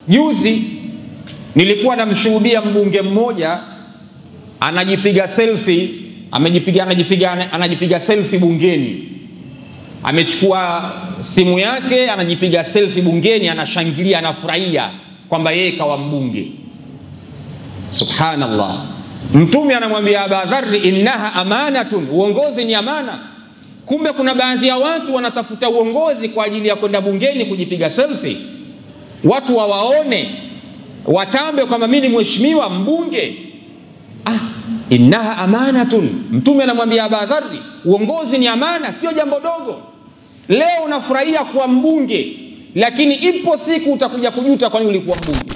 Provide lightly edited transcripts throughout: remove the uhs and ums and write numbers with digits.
Juzi nilikuwa namshuhudia mbunge mmoja anajipiga selfie, anajipiga selfie bungeni. Amechukua simu yake anajipiga selfie bungeni, anashangilia, anafurahia kwamba yeye kawa mbunge. Subhanallah. Mtume anamwambia Abu Dharr, innaha amanatun, uongozi ni amana. Kumbe kuna baadhi ya watu wanatafuta uongozi kwa ajili ya kwenda bungeni kujipiga selfie, watu wawaone, watambe kwamba mimi ni mheshimiwa mbunge. Innaha amanatun. Mtume anamwambia Abu Dharr, uongozi ni amana, sio jambo dogo. Leo unafurahia kuwa mbunge, lakini ipo siku utakuja kujuta kwa nini ulikuwa mbunge.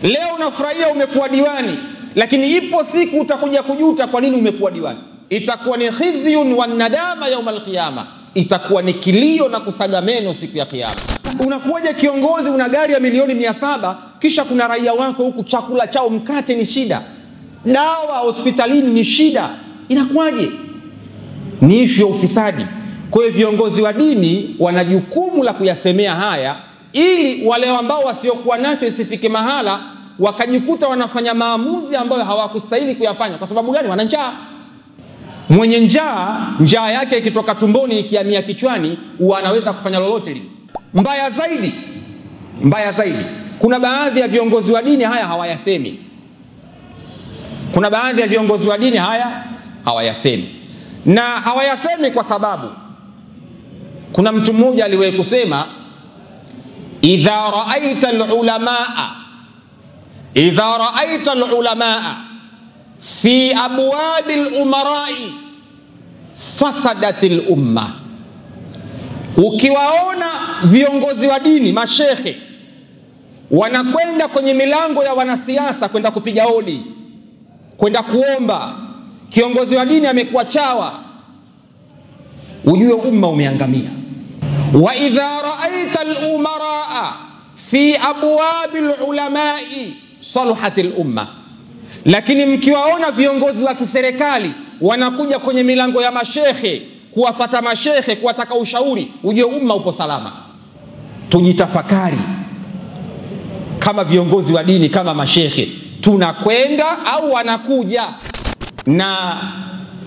Leo unafurahia umekuwa diwani, lakini ipo siku utakuja kujuta kwa nini umekuwa diwani. Itakuwa ni khizyun wa nadama yaum alqiyama, itakuwa ni kilio na kusaga meno siku ya kiyama. Unakuwaje kiongozi, una gari ya milioni 700, kisha kuna raia wako huku chakula chao mkate ni shida, dawa hospitalini ni shida? Inakuwaje? Ni issue ya ufisadi. Kwa hiyo viongozi wa dini wana jukumu la kuyasemea haya, ili wale ambao wasiokuwa nacho isifike mahala wakajikuta wanafanya maamuzi ambayo hawakustahili kuyafanya. Kwa sababu gani? Wana njaa. Mwenye njaa yake ikitoka tumboni ikihamia kichwani, anaweza kufanya lolote lile. Mbaya zaidi, kuna baadhi ya viongozi wa dini haya hawayasemi. Na hawayasemi kwa sababu kuna mtu mmoja aliwahi kusema, idha ra'aita al-ulamaa fi abwabi al-umara'i fasadatil umma. Ukiwaona viongozi wa dini, mashekhe, wanakwenda kwenye milango ya wanasiasa kwenda kupiga hodi, kwenda kuomba, kiongozi wa dini amekuwa chawa, ujue umma umeangamia. Wa idha ra'aita al-umaraa fi abwabi al-ulama'i salahatil umma. Lakini mkiwaona viongozi wa kiserikali wanakuja kwenye milango ya mashekhe, kuwafata mashekhe, kuwataka ushauri, ujue umma upo salama. Tujitafakari kama viongozi wa dini, kama mashekhe, tunakwenda au wanakuja? Na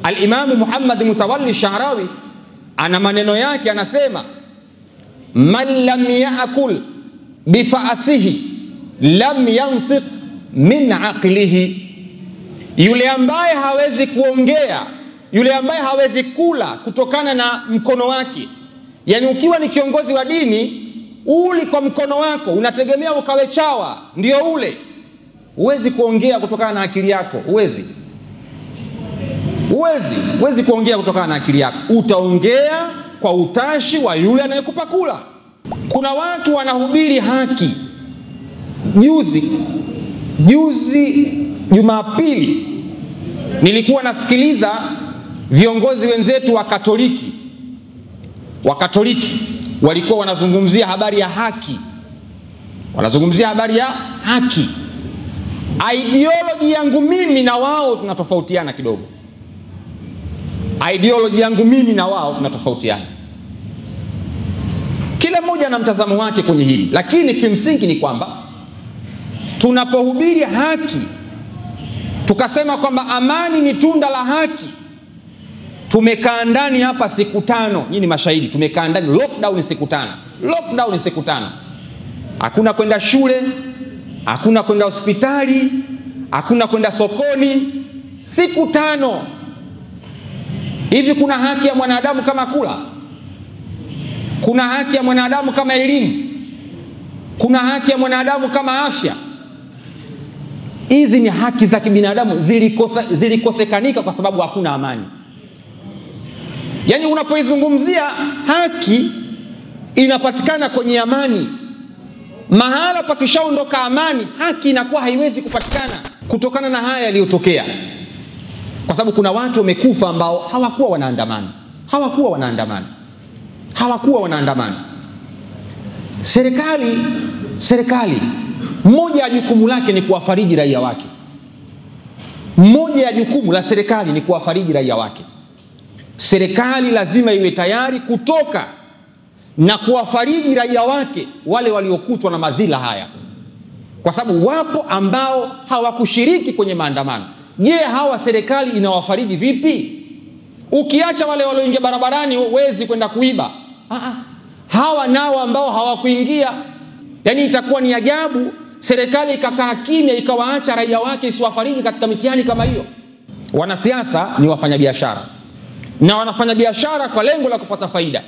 al-Imam Muhammad Mutawalli Sha'rawi ana maneno yake, anasema, man lam yaakul bifa'asihi lam yantiq min aqlihi. Yule ambaye hawezi kuongea, yule ambaye hawezi kula kutokana na mkono wake. Yani ukiwa ni kiongozi wa dini, uli kwa mkono wako, unategemea ukawe chawa ndio ule, huwezi kuongea kutokana na akili yako. Huwezi kuongea kutokana na akili yako. Utaongea kwa utashi wa yule anayekupa kula. Kuna watu wanahubiri haki. Juzi Jumapili nilikuwa nasikiliza viongozi wenzetu wa Katoliki walikuwa wanazungumzia habari ya haki. Ideology yangu mimi na wao tunatofautiana kidogo. Kila mmoja ana mtazamo wake kwenye hili, lakini kimsingi ni kwamba tunapohubiri haki, tukasema kwamba amani ni tunda la haki, tumekaa ndani hapa siku 5. Nyinyi mashahidi, tumekaa ndani, lockdown siku 5. Hakuna kwenda shule, hakuna kwenda hospitali, hakuna kwenda sokoni, siku 5. Hivi kuna haki ya mwanadamu kama kula? Kuna haki ya mwanadamu kama elimu? Kuna haki ya mwanadamu kama afya? Hizi ni haki za kibinadamu, zilikosekanika kwa sababu hakuna amani. Yani unapoizungumzia haki, inapatikana kwenye amani. Mahala pakishaondoka amani, haki inakuwa haiwezi kupatikana. Kutokana na haya yaliyotokea, kwa sababu kuna watu wamekufa ambao hawakuwa wanaandamana. Serikali moja ya jukumu lake ni kuwafariji raia wake. Serikali lazima iwe tayari kutoka na kuwafariji raia wake wale waliokutwa na madhila haya, kwa sababu wapo ambao hawakushiriki kwenye maandamano. Je, hawa serikali inawafariji vipi? Ukiacha wale walioingia barabarani wezi kwenda kuiba, hawa nao ambao hawakuingia. Yani itakuwa ni ajabu serikali ikakaa kimya ikawaacha raia wake isiwafariji katika mitihani kama hiyo. Wanasiasa ni wafanyabiashara, na wanafanya biashara kwa lengo la kupata faida.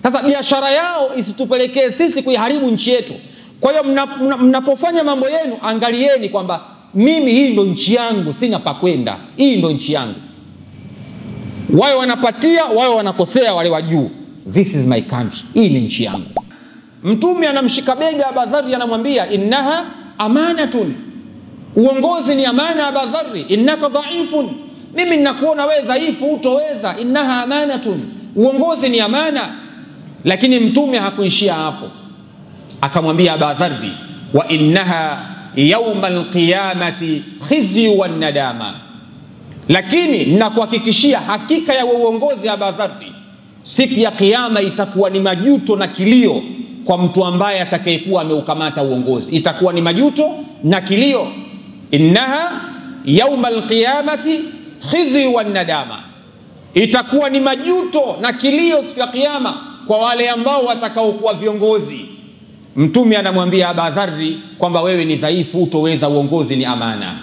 Sasa biashara yao isitupelekee sisi kuiharibu nchi yetu. Kwa hiyo mnapofanya mambo yenu, angalieni kwamba mimi hii ndo nchi yangu, sina pa kwenda, hii ndo nchi yangu. Wao wanapatia, wao wanakosea wale wa juu. This is my country, hii ni nchi yangu. Mtume anamshika bega Abu Dharr, anamwambia innaha amanatun, uongozi ni amana. Abu Dharr, innaka dhaifun, mimi ninakuona wewe dhaifu, utoweza. Innaha amanatun, uongozi ni amana. Lakini Mtume hakuishia hapo, akamwambia Abu Dharr, wa innaha yawmal qiyamati khizyu wan nadama, lakini ninakuhakikishia hakika ya uongozi Abu Dharr, siku ya kiyama itakuwa ni majuto na kilio kwa mtu ambaye atakayekuwa ameukamata uongozi. Itakuwa ni majuto na kilio. Innaha yawmal qiyamati khizyu wan nadama, itakuwa ni majuto na kilio siku ya kiyama kwa wale ambao watakaokuwa viongozi. Mtume anamwambia Abu Dharr kwamba wewe ni dhaifu, utoweza, uongozi ni amana.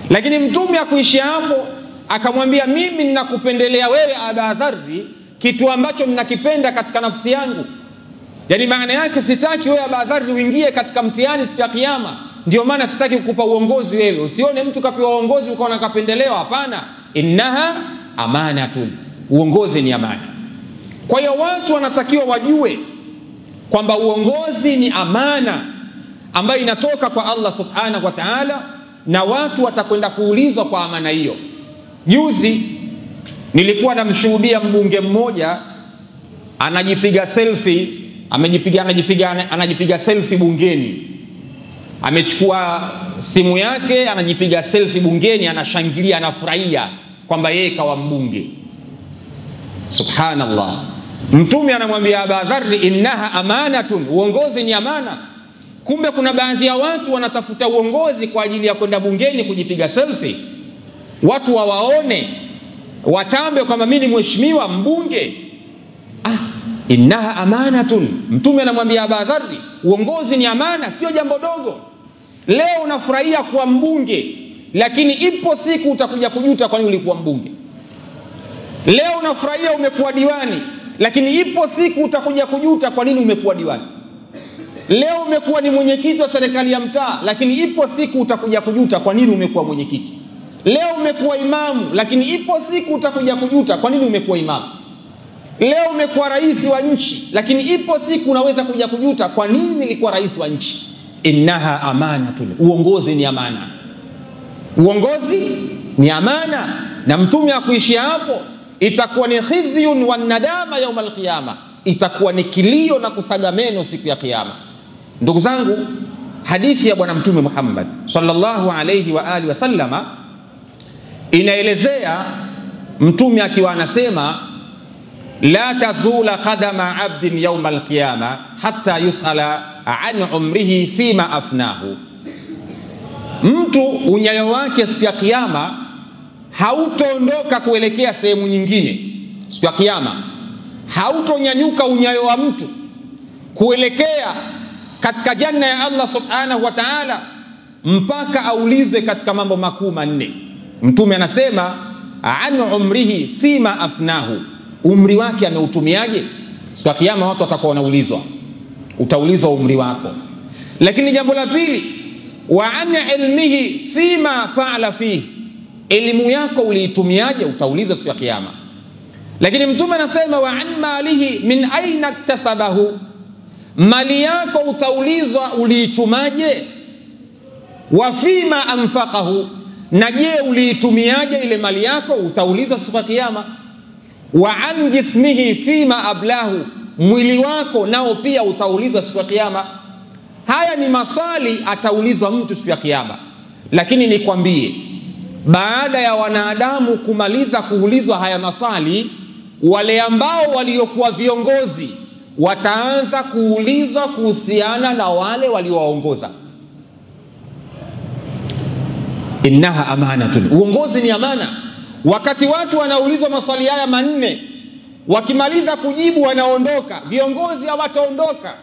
Lakini Mtume hakuishia hapo, akamwambia mimi ninakupendelea wewe Abu Dharr kitu ambacho ninakipenda katika nafsi yangu. Yani maana yake sitaki wewe Abu Dharr uingie katika mtihani siku ya kiyama. Ndio maana sitaki kukupa uongozi wewe. Usione mtu kapewa uongozi ukaona kapendelewa, hapana. Innaha amanatun, uongozi ni amana. Kwa hiyo watu wanatakiwa wajue kwamba uongozi ni amana ambayo inatoka kwa Allah subhanahu wa ta'ala, na watu watakwenda kuulizwa kwa amana hiyo. Juzi nilikuwa namshuhudia mbunge mmoja anajipiga selfie, anajipiga selfie bungeni. Amechukua simu yake anajipiga selfie bungeni, anashangilia, anafurahia kwamba yeye kawa mbunge. Subhanallah. Mtume anamwambia Abu Dharr, innaha amanatun, uongozi ni amana. Kumbe kuna baadhi ya watu wanatafuta uongozi kwa ajili ya kwenda bungeni kujipiga selfie, watu wawaone, watambe kwamba mimi ni mheshimiwa mbunge. Innaha amanatun. Mtume anamwambia Abu Dharr, uongozi ni amana, sio jambo dogo. Leo unafurahia kuwa mbunge, lakini ipo siku utakuja kujuta kwa nini ulikuwa mbunge. Leo unafurahia umekuwa diwani, lakini ipo siku utakuja kujuta kwa nini umekuwa diwani. Leo umekuwa ni mwenyekiti wa serikali ya mtaa, lakini ipo siku utakuja kujuta kwa nini umekuwa mwenyekiti. Leo umekuwa imamu, lakini ipo siku utakuja kujuta kwa nini umekuwa imamu. Leo umekuwa rais wa nchi, lakini ipo siku unaweza kuja kujuta kwa nini nilikuwa rais wa nchi. Innaha amanatun, uongozi ni amana. Uongozi ni amana. Na Mtume hakuishia hapo, itakuwa ni khizyun wan nadama yawmal qiyama, itakuwa ni kilio na kusaga meno siku ya kiyama. Ndugu zangu, hadithi ya bwana Mtume Muhammad sallallahu alayhi wa alihi wasallama inaelezea Mtume akiwa anasema, la tazula qadama abdin yawmal qiyama hatta yusala an umrihi fima afnahu, mtu unyayo wake siku ya kiyama hautoondoka kuelekea sehemu nyingine. Siku ya kiyama hautonyanyuka unyayo wa mtu kuelekea katika janna ya Allah subhanahu wa ta'ala mpaka aulizwe katika mambo makuu manne. Mtume anasema an umrihi fima afnahu, umri wake ameutumiaje? Siku ya kiyama watu watakuwa wanaulizwa, utaulizwa umri wako. Lakini jambo la pili, wa an ilmihi fima fa'ala fihi, elimu yako uliitumiaje? Utaulizwa siku ya kiyama. Lakini Mtume anasema wa an malihi min aina iktasabahu, mali yako utaulizwa uliichumaje? Wa fima anfaqahu, na je uliitumiaje ile mali yako? Utaulizwa siku ya kiyama. Wa an jismihi fima ablahu, mwili wako nao pia utaulizwa siku ya kiyama. Haya ni maswali ataulizwa mtu siku ya kiyama. Lakini nikwambie, baada ya wanadamu kumaliza kuulizwa haya maswali, wale ambao waliokuwa viongozi wataanza kuulizwa kuhusiana na wale waliowaongoza. Innaha amanatun, uongozi ni amana. Wakati watu wanaulizwa maswali haya manne, wakimaliza kujibu wanaondoka. Viongozi hawataondoka,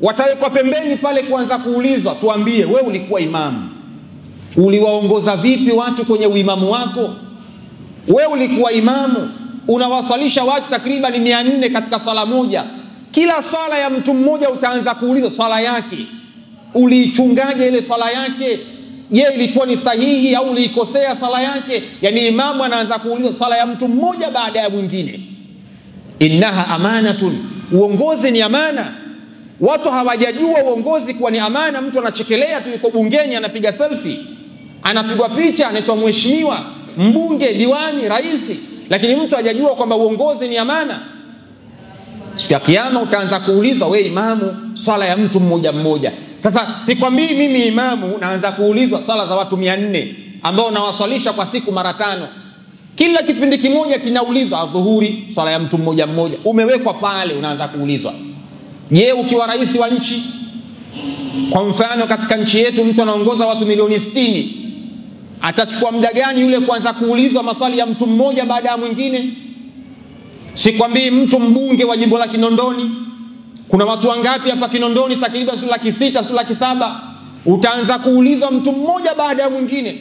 watawekwa pembeni pale kuanza kuulizwa, tuambie wewe ulikuwa imamu, uliwaongoza vipi watu kwenye uimamu wako? Wewe ulikuwa imamu, unawasalisha watu takriban 400 katika sala moja. Kila sala ya mtu mmoja utaanza kuulizwa swala yake, uliichungaje ile swala yake? Je, ilikuwa ni sahihi au uliikosea sala yake? Yani imamu anaanza kuulizwa swala ya mtu mmoja baada ya mwingine. Innaha amanatun, uongozi ni amana. Watu hawajajua uongozi kuwa ni amana. Mtu anachekelea tu, yuko bungeni anapiga selfie, anapigwa picha, anaitwa mheshimiwa, mbunge, diwani, rais, lakini mtu hajajua kwamba uongozi ni amana. Siku ya kiyama utaanza kuulizwa, wewe imamu, swala ya mtu mmoja mmoja. Sasa sikwambii mimi imamu naanza kuulizwa swala za watu 400 ambao nawaswalisha kwa siku mara 5. Kila kipindi kimoja kinaulizwa adhuhuri, swala ya mtu mmoja mmoja. Umewekwa pale unaanza kuulizwa. Je, ukiwa rais wa nchi, kwa mfano katika nchi yetu mtu anaongoza watu milioni 60, atachukua muda gani yule kuanza kuulizwa maswali ya mtu mmoja baada ya mwingine? Sikwambii mtu mbunge wa jimbo la Kinondoni, kuna watu wangapi hapa Kinondoni? Takriban 600,000, 700,000. Utaanza kuulizwa mtu mmoja baada ya mwingine.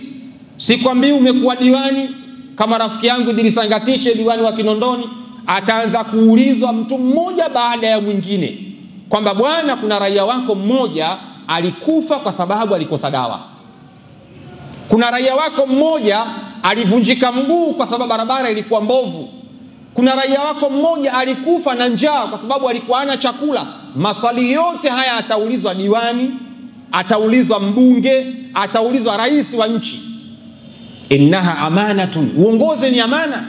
Sikwambii umekuwa diwani kama rafiki yangu Idrisa Ngatiche, diwani wa Kinondoni, ataanza kuulizwa mtu mmoja baada ya mwingine kwamba bwana, kuna raia wako mmoja alikufa kwa sababu alikosa dawa. Kuna raia wako mmoja alivunjika mguu kwa sababu barabara ilikuwa mbovu. Kuna raia wako mmoja alikufa na njaa kwa sababu alikuwa hana chakula. Maswali yote haya ataulizwa diwani, ataulizwa mbunge, ataulizwa rais wa nchi. Innaha amanatun, uongozi ni amana.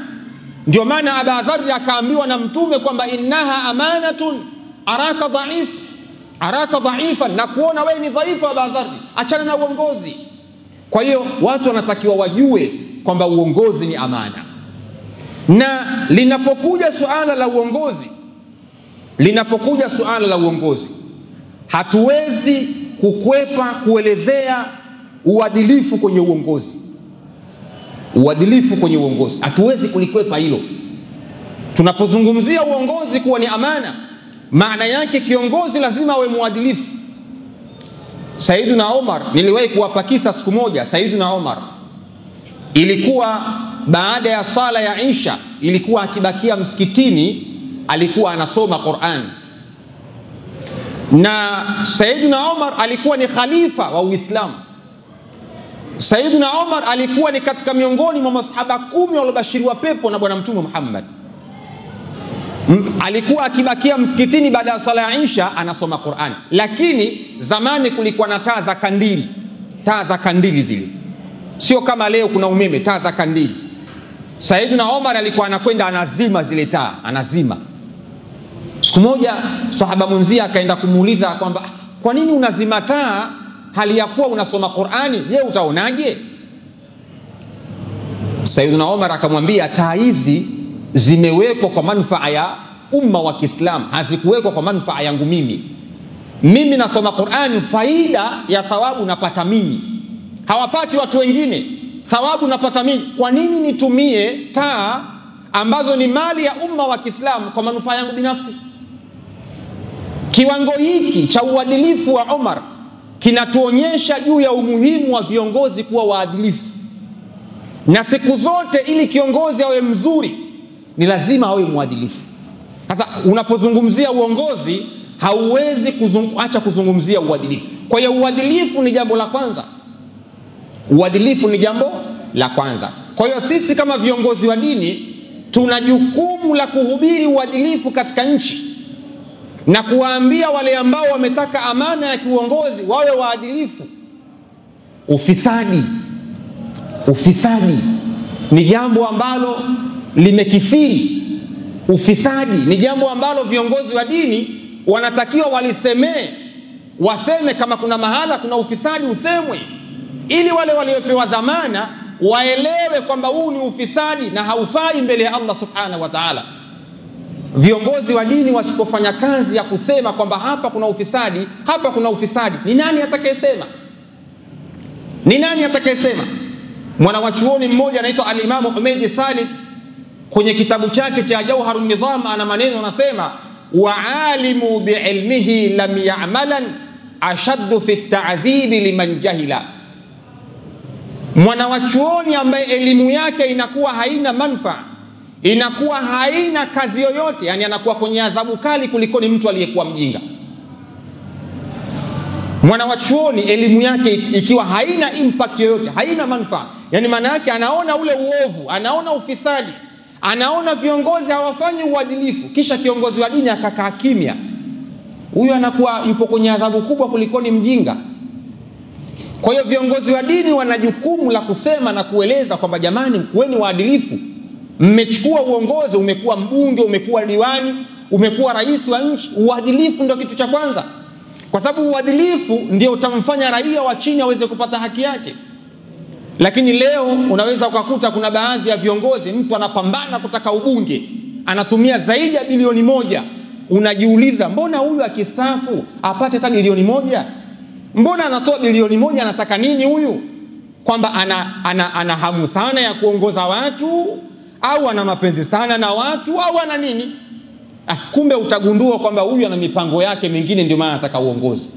Ndio maana Abu Dharr akaambiwa na Mtume kwamba innaha amanatun araka dhaifan, na kuona wewe ni dhaifu Abu Dharr, achana na uongozi. Kwa hiyo watu wanatakiwa wajue kwamba uongozi ni amana. Na linapokuja suala la uongozi, hatuwezi kukwepa kuelezea uadilifu kwenye uongozi. Uadilifu kwenye uongozi hatuwezi kulikwepa hilo. Tunapozungumzia uongozi kuwa ni amana, maana yake kiongozi lazima awe muadilifu. Sayyiduna Umar, niliwahi kuwapa kisa siku moja. Sayyiduna Umar ilikuwa baada ya sala ya Isha, ilikuwa akibakia msikitini, alikuwa anasoma Qur'an. Na Sayyiduna Umar alikuwa ni khalifa wa Uislamu. Sayyiduna Umar alikuwa ni katika miongoni mwa masahaba 10 waliobashiriwa pepo na Bwana Mtume Muhammad. Alikuwa akibakia msikitini baada ya sala ya Isha anasoma Qur'an. Lakini zamani kulikuwa na taa za kandili zile. Sio kama leo kuna umeme, taa za kandili. Sayyiduna Umar alikuwa anakwenda anazima zile taa, anazima. Siku moja sahaba mwenzie akaenda kumuuliza kwamba kwa nini unazima taa hali ya kuwa unasoma Qur'ani? Je, utaonaje? Sayyiduna Umar akamwambia, taa hizi zimewekwa kwa manufaa ya umma wa Kiislamu, hazikuwekwa kwa manufaa yangu mimi. Mimi nasoma Qur'ani, faida ya thawabu napata mimi, hawapati watu wengine. Thawabu napata mimi. Kwa nini nitumie taa ambazo ni mali ya umma wa Kiislamu kwa manufaa yangu binafsi? Kiwango hiki cha uadilifu wa Umar kinatuonyesha juu ya umuhimu wa viongozi kuwa waadilifu. Na siku zote ili kiongozi awe mzuri ni lazima awe mwadilifu. Sasa unapozungumzia uongozi hauwezi acha kuzungumzia uadilifu. Kwa hiyo uadilifu ni jambo la kwanza. Uadilifu ni jambo la kwanza. Kwa hiyo sisi kama viongozi wa dini tuna jukumu la kuhubiri uadilifu katika nchi na kuwaambia wale ambao wametaka amana ya kiuongozi wawe waadilifu. Ufisadi ni jambo ambalo limekithiri. Ufisadi ni jambo ambalo viongozi wa dini wanatakiwa walisemee, waseme kama kuna mahala kuna ufisadi usemwe, ili wale waliopewa dhamana waelewe kwamba huu ni ufisadi na haufai mbele ya Allah subhanahu wa ta'ala. viongozi wa dini wasipofanya kazi ya kusema kwamba hapa kuna ufisadi, hapa kuna ufisadi, ni nani atakayesema? Ni nani atakayesema? Mwanawachuoni mmoja anaitwa al-Imam Humayd Salim kwenye kitabu chake cha Jawharun Nidham ana maneno anasema, wa alimu biilmihi lam ya'malan ashaddu fi at-ta'dhibi liman jahila. Mwanawachuoni ambaye elimu yake inakuwa haina manufaa, inakuwa haina kazi yoyote, yani anakuwa kwenye adhabu kali kuliko ni mtu aliyekuwa mjinga. Mwanawachuoni elimu yake ikiwa haina impact yoyote, haina manufaa, yani maana yake anaona ule uovu, anaona ufisadi, anaona viongozi hawafanyi uadilifu, kisha kiongozi wa dini akakaa kimya, huyu anakuwa yupo kwenye adhabu kubwa kuliko ni mjinga. Kwa hiyo viongozi wa dini wana jukumu la kusema na kueleza kwamba jamani, kuweni waadilifu. Mmechukua uongozi, umekuwa mbunge, umekuwa diwani, umekuwa rais wa nchi, uadilifu ndio kitu cha kwanza. Kwa sababu uadilifu ndio utamfanya raia wa chini aweze kupata haki yake. Lakini leo unaweza ukakuta kuna baadhi ya viongozi, mtu anapambana kutaka ubunge, anatumia zaidi ya bilioni 1. Unajiuliza, mbona huyu akistaafu apate hata bilioni 1? Mbona anatoa bilioni 1, anataka nini huyu? Kwamba ana hamu sana ya kuongoza watu, au ana mapenzi sana na watu, au ana nini? Kumbe utagundua kwamba huyu ana mipango yake mingine, ndio maana anataka uongozi.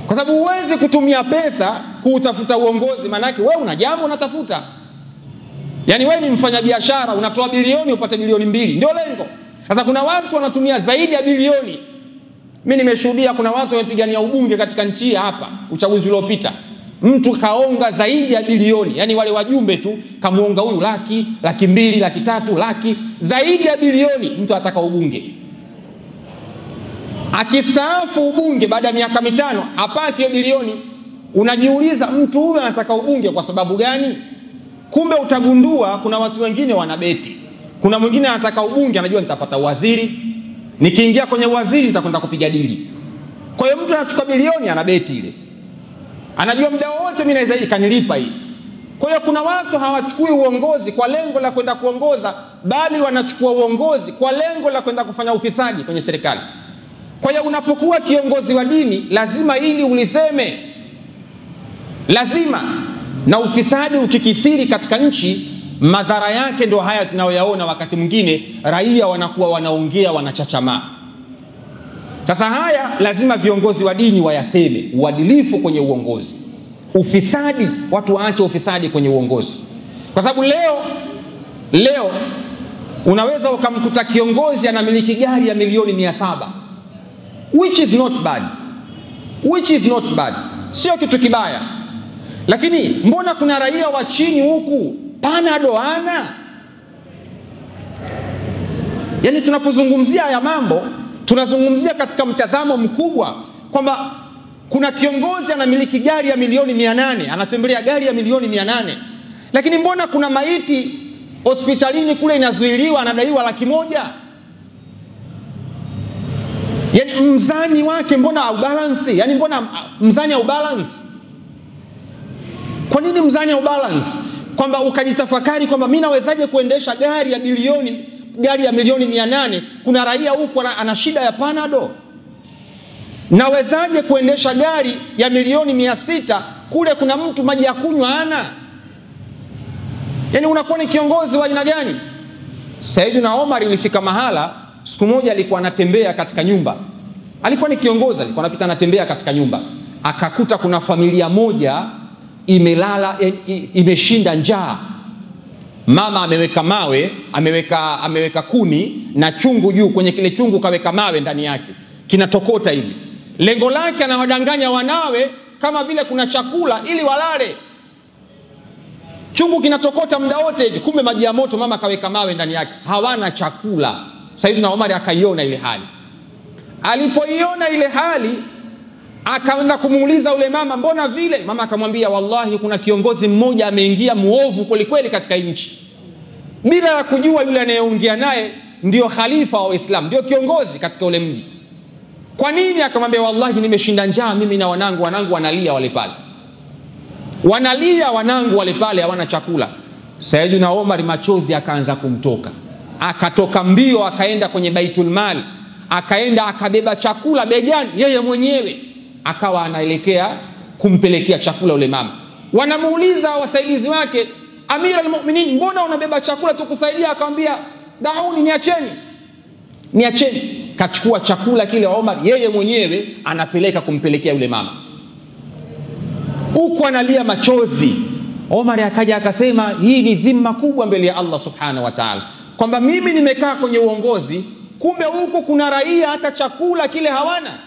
Kwa sababu huwezi kutumia pesa kutafuta uongozi, maana yake wewe una jambo unatafuta. Yani wewe ni mfanyabiashara, unatoa bilioni upate bilioni 2, ndio lengo. Sasa kuna watu wanatumia zaidi ya bilioni. Mimi nimeshuhudia kuna watu wamepigania ubunge katika nchi hapa uchaguzi uliopita. Mtu kaonga zaidi ya bilioni, yani wale wajumbe tu kamuonga huyu laki, 200,000, 300,000, laki, zaidi ya bilioni mtu ataka ubunge. Akistaafu ubunge baada ya miaka 5 apate bilioni. Unajiuliza mtu huyu anataka ubunge kwa sababu gani? Kumbe utagundua kuna watu wengine wanabeti. Kuna mwingine anataka ubunge, anajua nitapata waziri, nikiingia kwenye waziri nitakwenda kupiga dili. Kwa hiyo mtu anachukua bilioni anabeti ile, anajua muda wote mimi naweza ikanilipa hii. Kwa hiyo kuna watu hawachukui uongozi kwa lengo la kwenda kuongoza, bali wanachukua uongozi kwa lengo la kwenda kufanya ufisadi kwenye serikali. Kwa hiyo unapokuwa kiongozi wa dini lazima ili uliseme, lazima. Na ufisadi ukikithiri katika nchi, madhara yake ndio haya tunayoyaona. Wakati mwingine raia wanakuwa wanaongea, wanachachamaa. Sasa haya lazima viongozi wa dini wayaseme, uadilifu kwenye uongozi, ufisadi, watu waache ufisadi kwenye uongozi. Kwa sababu leo unaweza ukamkuta kiongozi anamiliki gari ya milioni 700, which is not bad, sio kitu kibaya. Lakini mbona kuna raia wa chini huku panado ana? Yani tunapozungumzia haya mambo, tunazungumzia katika mtazamo mkubwa kwamba kuna kiongozi anamiliki gari ya milioni 800, anatembelea gari ya milioni 800. Lakini mbona kuna maiti hospitalini kule inazuiliwa, anadaiwa 100,000? Yani mzani wake mbona au balance? Yani mbona mzani au balance? Kwa nini mzani au balance? Kwamba ukajitafakari kwamba mimi nawezaje kuendesha gari ya milioni 800, kuna raia huko ana shida ya panado. Nawezaje kuendesha gari ya milioni 600, kule kuna mtu maji ya kunywa hana? Yani unakuwa ni kiongozi wa aina gani? Sayyidina Omar ilifika mahala, siku moja alikuwa anatembea katika nyumba. Alikuwa ni kiongozi, alikuwa anapita anatembea katika nyumba. Akakuta kuna familia moja imelala, imeshinda njaa. Mama ameweka mawe, ameweka kuni na chungu juu, kwenye kile chungu kaweka mawe ndani yake, kinatokota hivi. Lengo lake anawadanganya wanawe kama vile kuna chakula ili walale. Chungu kinatokota muda wote hivi, kumbe maji ya moto, mama kaweka mawe ndani yake, hawana chakula. Sayyidina Omar akaiona ile hali. Alipoiona ile hali, akaenda kumuuliza ule mama, mbona vile? Mama akamwambia, wallahi kuna kiongozi mmoja ameingia muovu kweli katika nchi, bila ya kujua yule anayeongea naye ndio khalifa wa Uislamu, ndio kiongozi katika ule mji. Kwa nini? Akamwambia, wallahi nimeshinda njaa mimi na wanangu wanalia wale pale. Wanalia wanangu wale pale, hawana chakula. Sayyidina Omar machozi akaanza kumtoka. akatoka mbio akaenda kwenye Baitul Mal, akaenda akabeba chakula begani yeye mwenyewe, akawa anaelekea kumpelekea chakula yule mama. Wanamuuliza wasaidizi wake, Amira al-Mu'minin, mbona unabeba chakula tukusaidia? Akamwambia, dauni, niacheni. Kachukua chakula kile Omar yeye mwenyewe anapeleka kumpelekea yule mama, huko analia machozi. Omar akaja akasema, hii ni dhima kubwa mbele ya Allah subhanahu wa ta'ala, kwamba mimi nimekaa kwenye uongozi, kumbe huko kuna raia hata chakula kile hawana.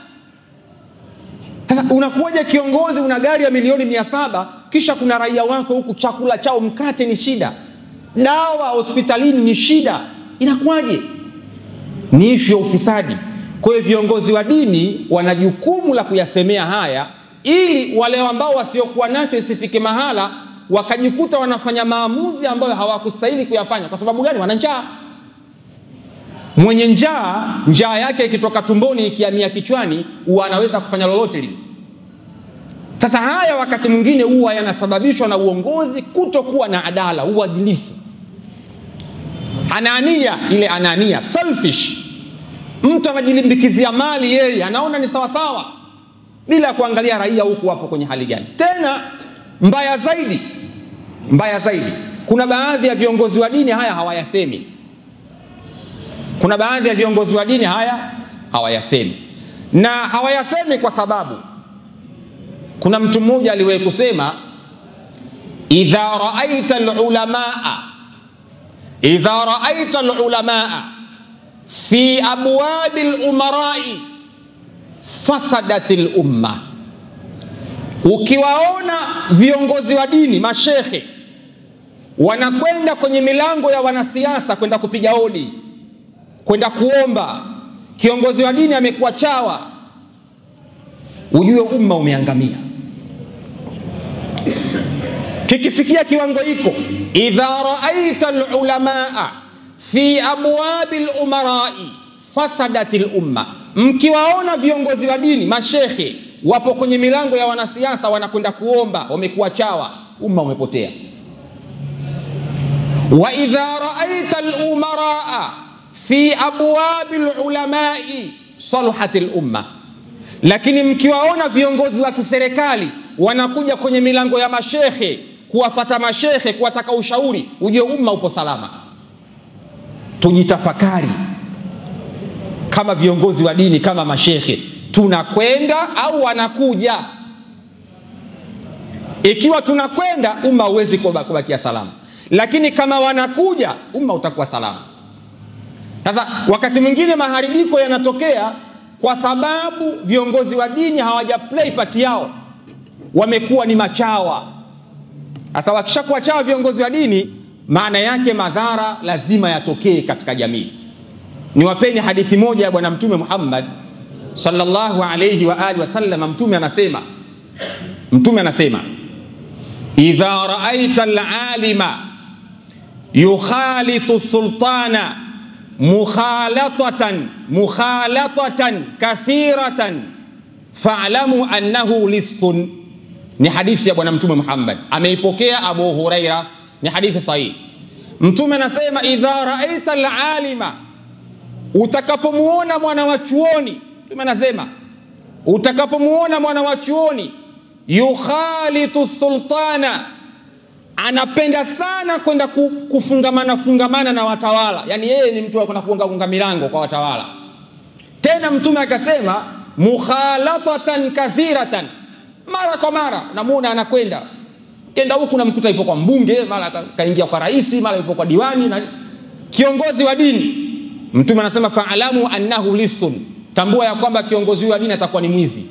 Unakuja kiongozi, una gari ya milioni 700, kisha kuna raia wako huku chakula chao mkate ni shida, dawa hospitalini ni shida, inakuwaje? Ni ishu ya ufisadi. Kwa hiyo viongozi wa dini wana jukumu la kuyasemea haya, ili wale ambao wasiokuwa nacho isifike mahala wakajikuta wanafanya maamuzi ambayo hawakustahili kuyafanya. Kwa sababu gani? Wana njaa. Mwenye njaa yake ikitoka tumboni ikihamia kichwani, huwa anaweza kufanya lolote lile. Sasa haya wakati mwingine huwa yanasababishwa na uongozi kutokuwa na adala, uadilifu. Anania, selfish. Mtu anajilimbikizia mali yeye, anaona ni sawa sawa, bila kuangalia raia huku wapo kwenye hali gani. Tena mbaya zaidi, kuna baadhi ya viongozi wa dini haya hawayasemi. Na hawayasemi kwa sababu kuna mtu mmoja aliwahi kusema, idha ra'aita al-ulamaa fi abwabil umara'i fasadatil umma. Ukiwaona viongozi wa dini, mashekhe, wanakwenda kwenye milango ya wanasiasa kwenda kupiga hodi, kwenda kuomba, kiongozi wa dini amekuwa chawa, ujue umma umeangamia. Kikifikia kiwango hiko, idha ra'aita al-ulamaa fi abwabil umara'i fasadatil umma, mkiwaona viongozi wa dini, mashekhe, wapo kwenye milango ya wanasiasa wanakwenda kuomba, wamekuwa chawa, umma umepotea. Wa idha ra'aita al-umaraa fi abwabil ulama'i salahatil umma, lakini mkiwaona viongozi wa kiserikali wanakuja kwenye milango ya mashekhe kuwafata mashekhe kuwataka ushauri, ujue umma upo salama. Tujitafakari kama viongozi wa dini, kama mashekhe, tunakwenda au wanakuja? Ikiwa tunakwenda, umma huwezi kubakia salama, lakini kama wanakuja, umma utakuwa salama. Sasa wakati mwingine maharibiko yanatokea kwa sababu viongozi wa dini hawaja play part yao, wamekuwa ni machawa. Sasa wakishakuwa chawa viongozi wa dini, maana yake madhara lazima yatokee katika jamii. Niwapeni hadithi moja ya Bwana Mtume Muhammad sallallahu alayhi wa alihi wasallam. Mtume anasema, idha ra'aita al-alima yukhalitu sultana mukhalatatan kathiratan fa'lamu annahu lissun. Ni hadithi ya Bwana Mtume Muhammad, ameipokea Abu Huraira, ni hadithi sahihi. Mtume anasema, idha ra'aita al-alima, utakapomuona mwana wa chuoni, Mtume anasema utakapomuona mwana wa chuoni, yukhalitu sultana, anapenda sana kwenda kufungamana na watawala, yani yeye ni mtu wa kwenda kuunga milango kwa watawala. Tena Mtume akasema mukhalatatan kathiratan, mara kwa mara namuona anakwenda kenda huku, namkuta yupo kwa mbunge, mara kaingia kwa rais, mara yupo kwa diwani na kiongozi wa dini. Mtume anasema fa'alamu annahu lisun, tambua ya kwamba kiongozi wa dini atakuwa ni mwizi.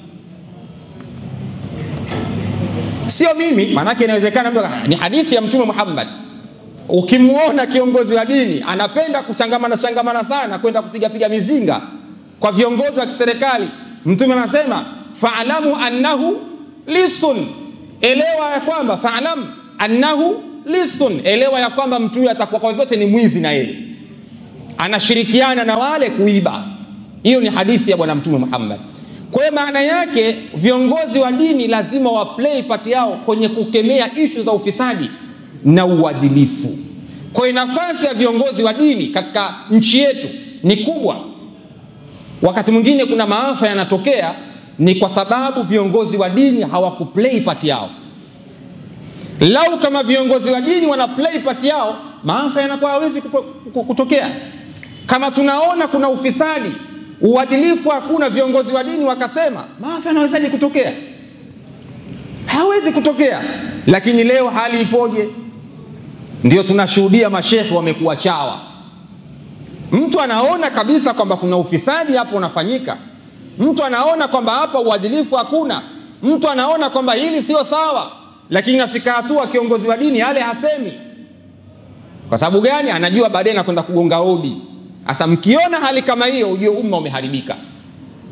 Sio mimi, manake inawezekana, ni hadithi ya Mtume Muhammad. Ukimuona kiongozi wa dini anapenda kuchangamana sana kwenda kupiga mizinga kwa viongozi wa kiserikali, Mtume anasema fa'alamu annahu lisun, elewa ya kwamba fa'alam annahu lisun, elewa ya kwamba mtu huyu atakuwa kwa vyote ni mwizi, na yeye anashirikiana na wale kuiba. Hiyo ni hadithi ya Bwana Mtume Muhammad. Kwa hiyo maana yake viongozi wa dini lazima wa play part yao kwenye kukemea ishu za ufisadi na uadilifu. Kwa hiyo nafasi ya viongozi wa dini katika nchi yetu ni kubwa. Wakati mwingine kuna maafa yanatokea ni kwa sababu viongozi wa dini hawakuplay part yao. Lau kama viongozi wa dini wana play part yao, maafa yanakuwa hawezi kutokea. Kama tunaona kuna ufisadi, uadilifu hakuna, viongozi wa dini wakasema, maafa yanawezaje kutokea? Hawezi kutokea. Lakini leo hali ipoje? Ndio tunashuhudia mashehe wamekuwa chawa. Mtu anaona kabisa kwamba kuna ufisadi hapo unafanyika. Mtu anaona kwamba hapa uadilifu hakuna. Mtu anaona kwamba hili sio sawa. Lakini nafika hatua kiongozi wa dini yale hasemi. Kwa sababu gani? Anajua baadaye anakwenda kugonga hodi. Sasa mkiona hali kama hiyo, ujue umma umeharibika.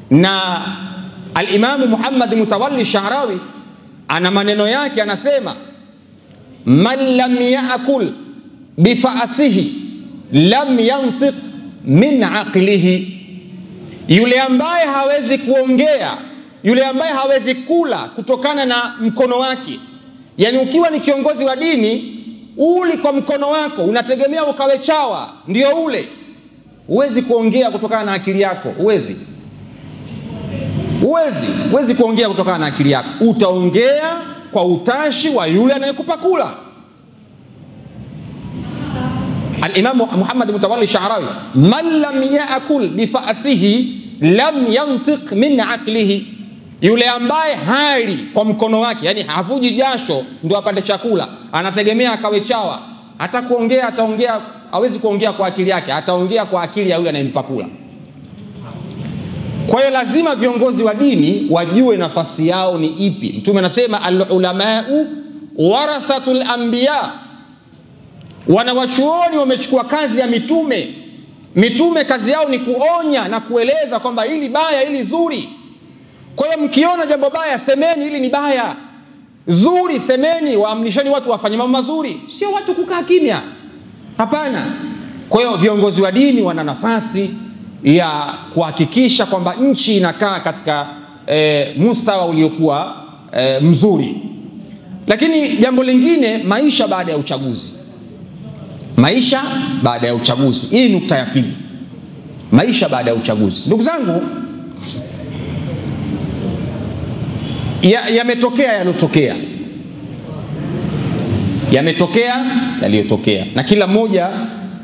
Na al-Imam Muhammad Mutawalli Sha'rawi ana maneno yake, anasema man lam yaakul bifa'asihi lam yantiq min aqlihi, yule ambaye hawezi kuongea, yule ambaye hawezi kula kutokana na mkono wake. Yani ukiwa ni kiongozi wa dini, uli kwa mkono wako, unategemea ukawe chawa ndio ule. Huwezi kuongea kutokana na akili yako, huwezi kuongea kutokana na akili yako. Utaongea kwa utashi wa yule anayekupa kula. Al-Imam Muhammad Mutawalli Sha'rawi, man lam yaakul bifa'asihi lam yantiq min aqlihi, yule ambaye hali kwa mkono wake, yani havuji jasho ndio apate chakula, anategemea akawe chawa. Hata kuongea ataongea, hawezi kuongea kwa akili yake, ataongea kwa akili ya yule anayempa kula. Kwa hiyo lazima viongozi wa dini wajue nafasi yao ni ipi. Mtume anasema al-ulamau warathatul anbiya, wanawachuoni wamechukua kazi ya mitume. Mitume kazi yao ni kuonya na kueleza kwamba hili baya, hili zuri. Kwa hiyo mkiona jambo baya, semeni hili ni baya. Zuri semeni, waamrisheni watu wafanye mambo mazuri, sio watu kukaa kimya. Hapana. Kwa hiyo viongozi wa dini wana nafasi ya kuhakikisha kwamba nchi inakaa katika mustawa uliokuwa mzuri. Lakini jambo lingine, maisha baada ya uchaguzi. Maisha baada ya uchaguzi, hii nukta ya pili. Maisha baada ya uchaguzi, ndugu zangu, yametokea yaliyotokea, yaliyotokea, na kila mmoja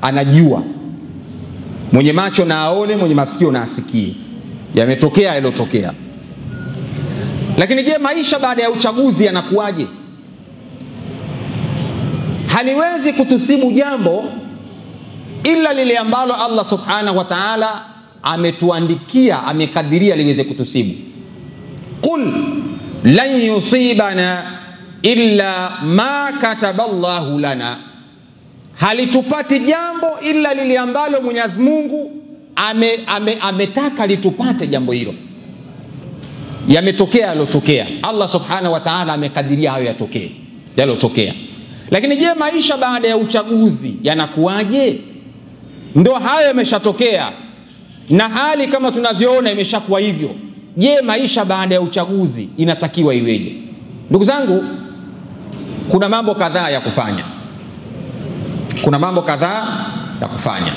anajua. Mwenye macho na aone, mwenye masikio na asikie. Yametokea yaliyotokea. Lakini je, maisha baada ya uchaguzi yanakuwaje? Haliwezi kutusibu jambo ila lile ambalo Allah subhanahu wa ta'ala ametuandikia, amekadiria liweze kutusibu. Qul lan yusibana illa ma kataballahu lana, halitupati jambo ila lile ambalo Mwenyezi Mungu ametaka litupate jambo hilo. Yametokea yalotokea, Allah subhanahu wa ta'ala amekadiria hayo yatokee, yalotokea. Lakini je, maisha baada ya uchaguzi yanakuwaje? Ndio hayo yameshatokea na hali kama tunavyoona imeshakuwa hivyo. Je, maisha baada ya uchaguzi inatakiwa iweje? Ndugu zangu, kuna mambo kadhaa ya kufanya. Kuna mambo kadhaa ya kufanya.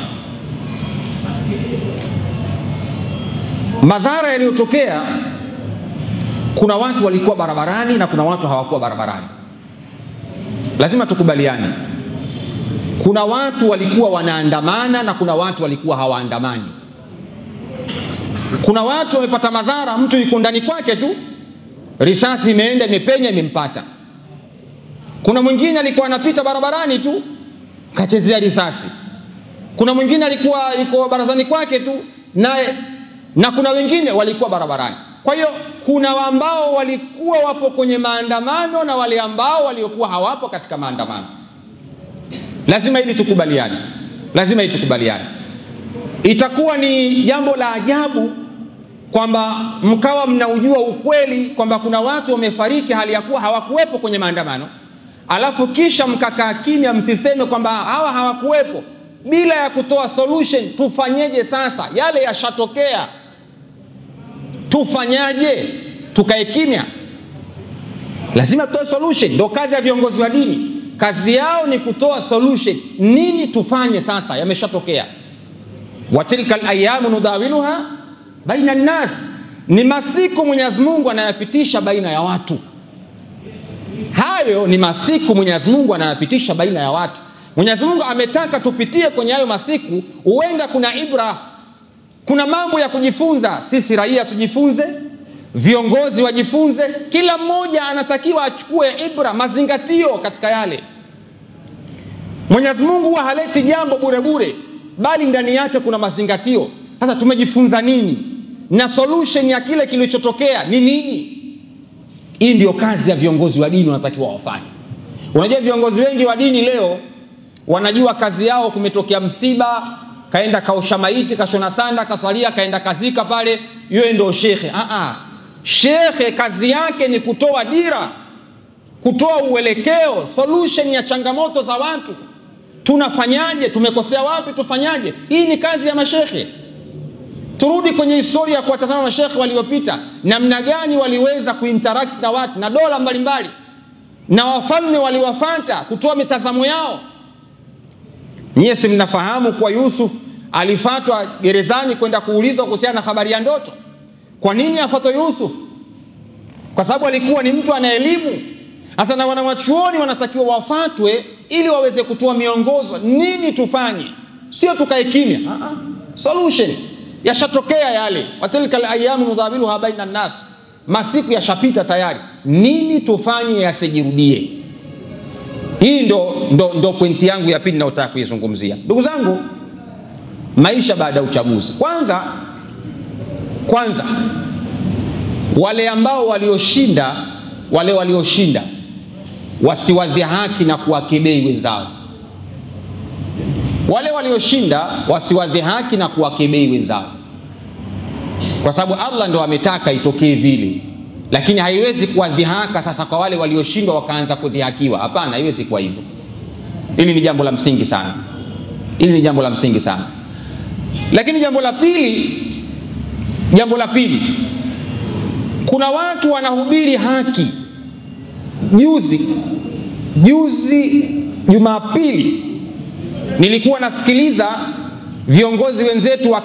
Madhara yaliyotokea, kuna watu walikuwa barabarani na kuna watu hawakuwa barabarani. Lazima tukubaliane. Kuna watu walikuwa wanaandamana na kuna watu walikuwa hawaandamani. Kuna watu wamepata madhara, mtu yuko ndani kwake tu, risasi imeenda imepenya imempata. Kuna mwingine alikuwa anapita barabarani tu, kachezea risasi. Kuna mwingine alikuwa yuko barazani kwake tu, na kuna wengine walikuwa barabarani. Kwa hiyo kuna ambao walikuwa wapo kwenye maandamano na wale ambao waliokuwa hawapo katika maandamano. Lazima hili tukubaliane. Lazima hili tukubaliane. Itakuwa ni jambo la ajabu kwamba mkawa mnaujua ukweli kwamba kuna watu wamefariki hali ya kuwa hawakuwepo kwenye maandamano, alafu kisha mkakaa kimya, msiseme kwamba hawa hawakuwepo, bila ya kutoa solution. Tufanyeje sasa? Yale yashatokea, tufanyaje? Tukae kimya? Lazima tutoe solution. Ndio kazi ya viongozi wa dini. kazi yao ni kutoa solution. Nini tufanye sasa? Yameshatokea. Wa tilkal ayamu nudawiluha baina an-nas, ni masiku Mwenyezi Mungu anayapitisha baina ya watu. Hayo ni masiku Mwenyezi Mungu anayapitisha baina ya watu. Mwenyezi Mungu ametaka tupitie kwenye hayo masiku, huenda kuna ibra, kuna mambo ya kujifunza. Sisi raia tujifunze, viongozi wajifunze, kila mmoja anatakiwa achukue ibra, mazingatio katika yale. Mwenyezi Mungu haleti jambo bure bure, bali ndani yake kuna mazingatio. Sasa tumejifunza nini? Na solution ya kile kilichotokea ni nini? Hii ndio kazi ya viongozi wa dini wanatakiwa wafanye. Unajua viongozi wengi wa dini leo wanajua kazi yao, kumetokea msiba, kaenda kaosha maiti, kashona sanda, kaswalia, kaenda kazika pale, yeye ndio shekhe. Shekhe kazi yake ni kutoa dira, kutoa uelekeo, solution ya changamoto za watu. Tunafanyaje? Tumekosea wapi? Tufanyaje? Hii ni kazi ya mashekhe. Turudi kwenye historia kwa tazama mashekhe waliopita, namna gani waliweza kuinteract na watu na dola mbalimbali, na wafalme waliwafuata kutoa mitazamo yao. Nyie si mnafahamu kwa Yusuf alifatwa gerezani kwenda kuulizwa kuhusiana na habari ya ndoto. Kwa nini afatwa Yusuf? Kwa sababu alikuwa ni mtu ana elimu. Sasa na wanawachuoni wanatakiwa wafatwe ili waweze kutoa miongozo, nini tufanye, sio tukae kimya. Solution yashatokea yale. Watilkal ayamu nudawiluha baina an-nas, masiku yashapita tayari, nini tufanye yasijirudie? Hii ndo pointi yangu ya pili ninayotaka kuizungumzia. Ndugu zangu, maisha baada ya uchaguzi. Kwanza wale ambao walioshinda wasiwadhihaki na kuwakebei wenzao. Wale walioshinda wasiwadhihaki na kuwakebei wenzao, kwa sababu Allah ndo ametaka itokee vile. Lakini haiwezi kuwadhihaka sasa kwa wale walioshindwa wakaanza kudhihakiwa. Hapana, haiwezi kuwa hivyo. Hili ni jambo la msingi sana. Lakini jambo la pili, kuna watu wanahubiri haki. Juzi Jumapili nilikuwa nasikiliza viongozi wenzetu wa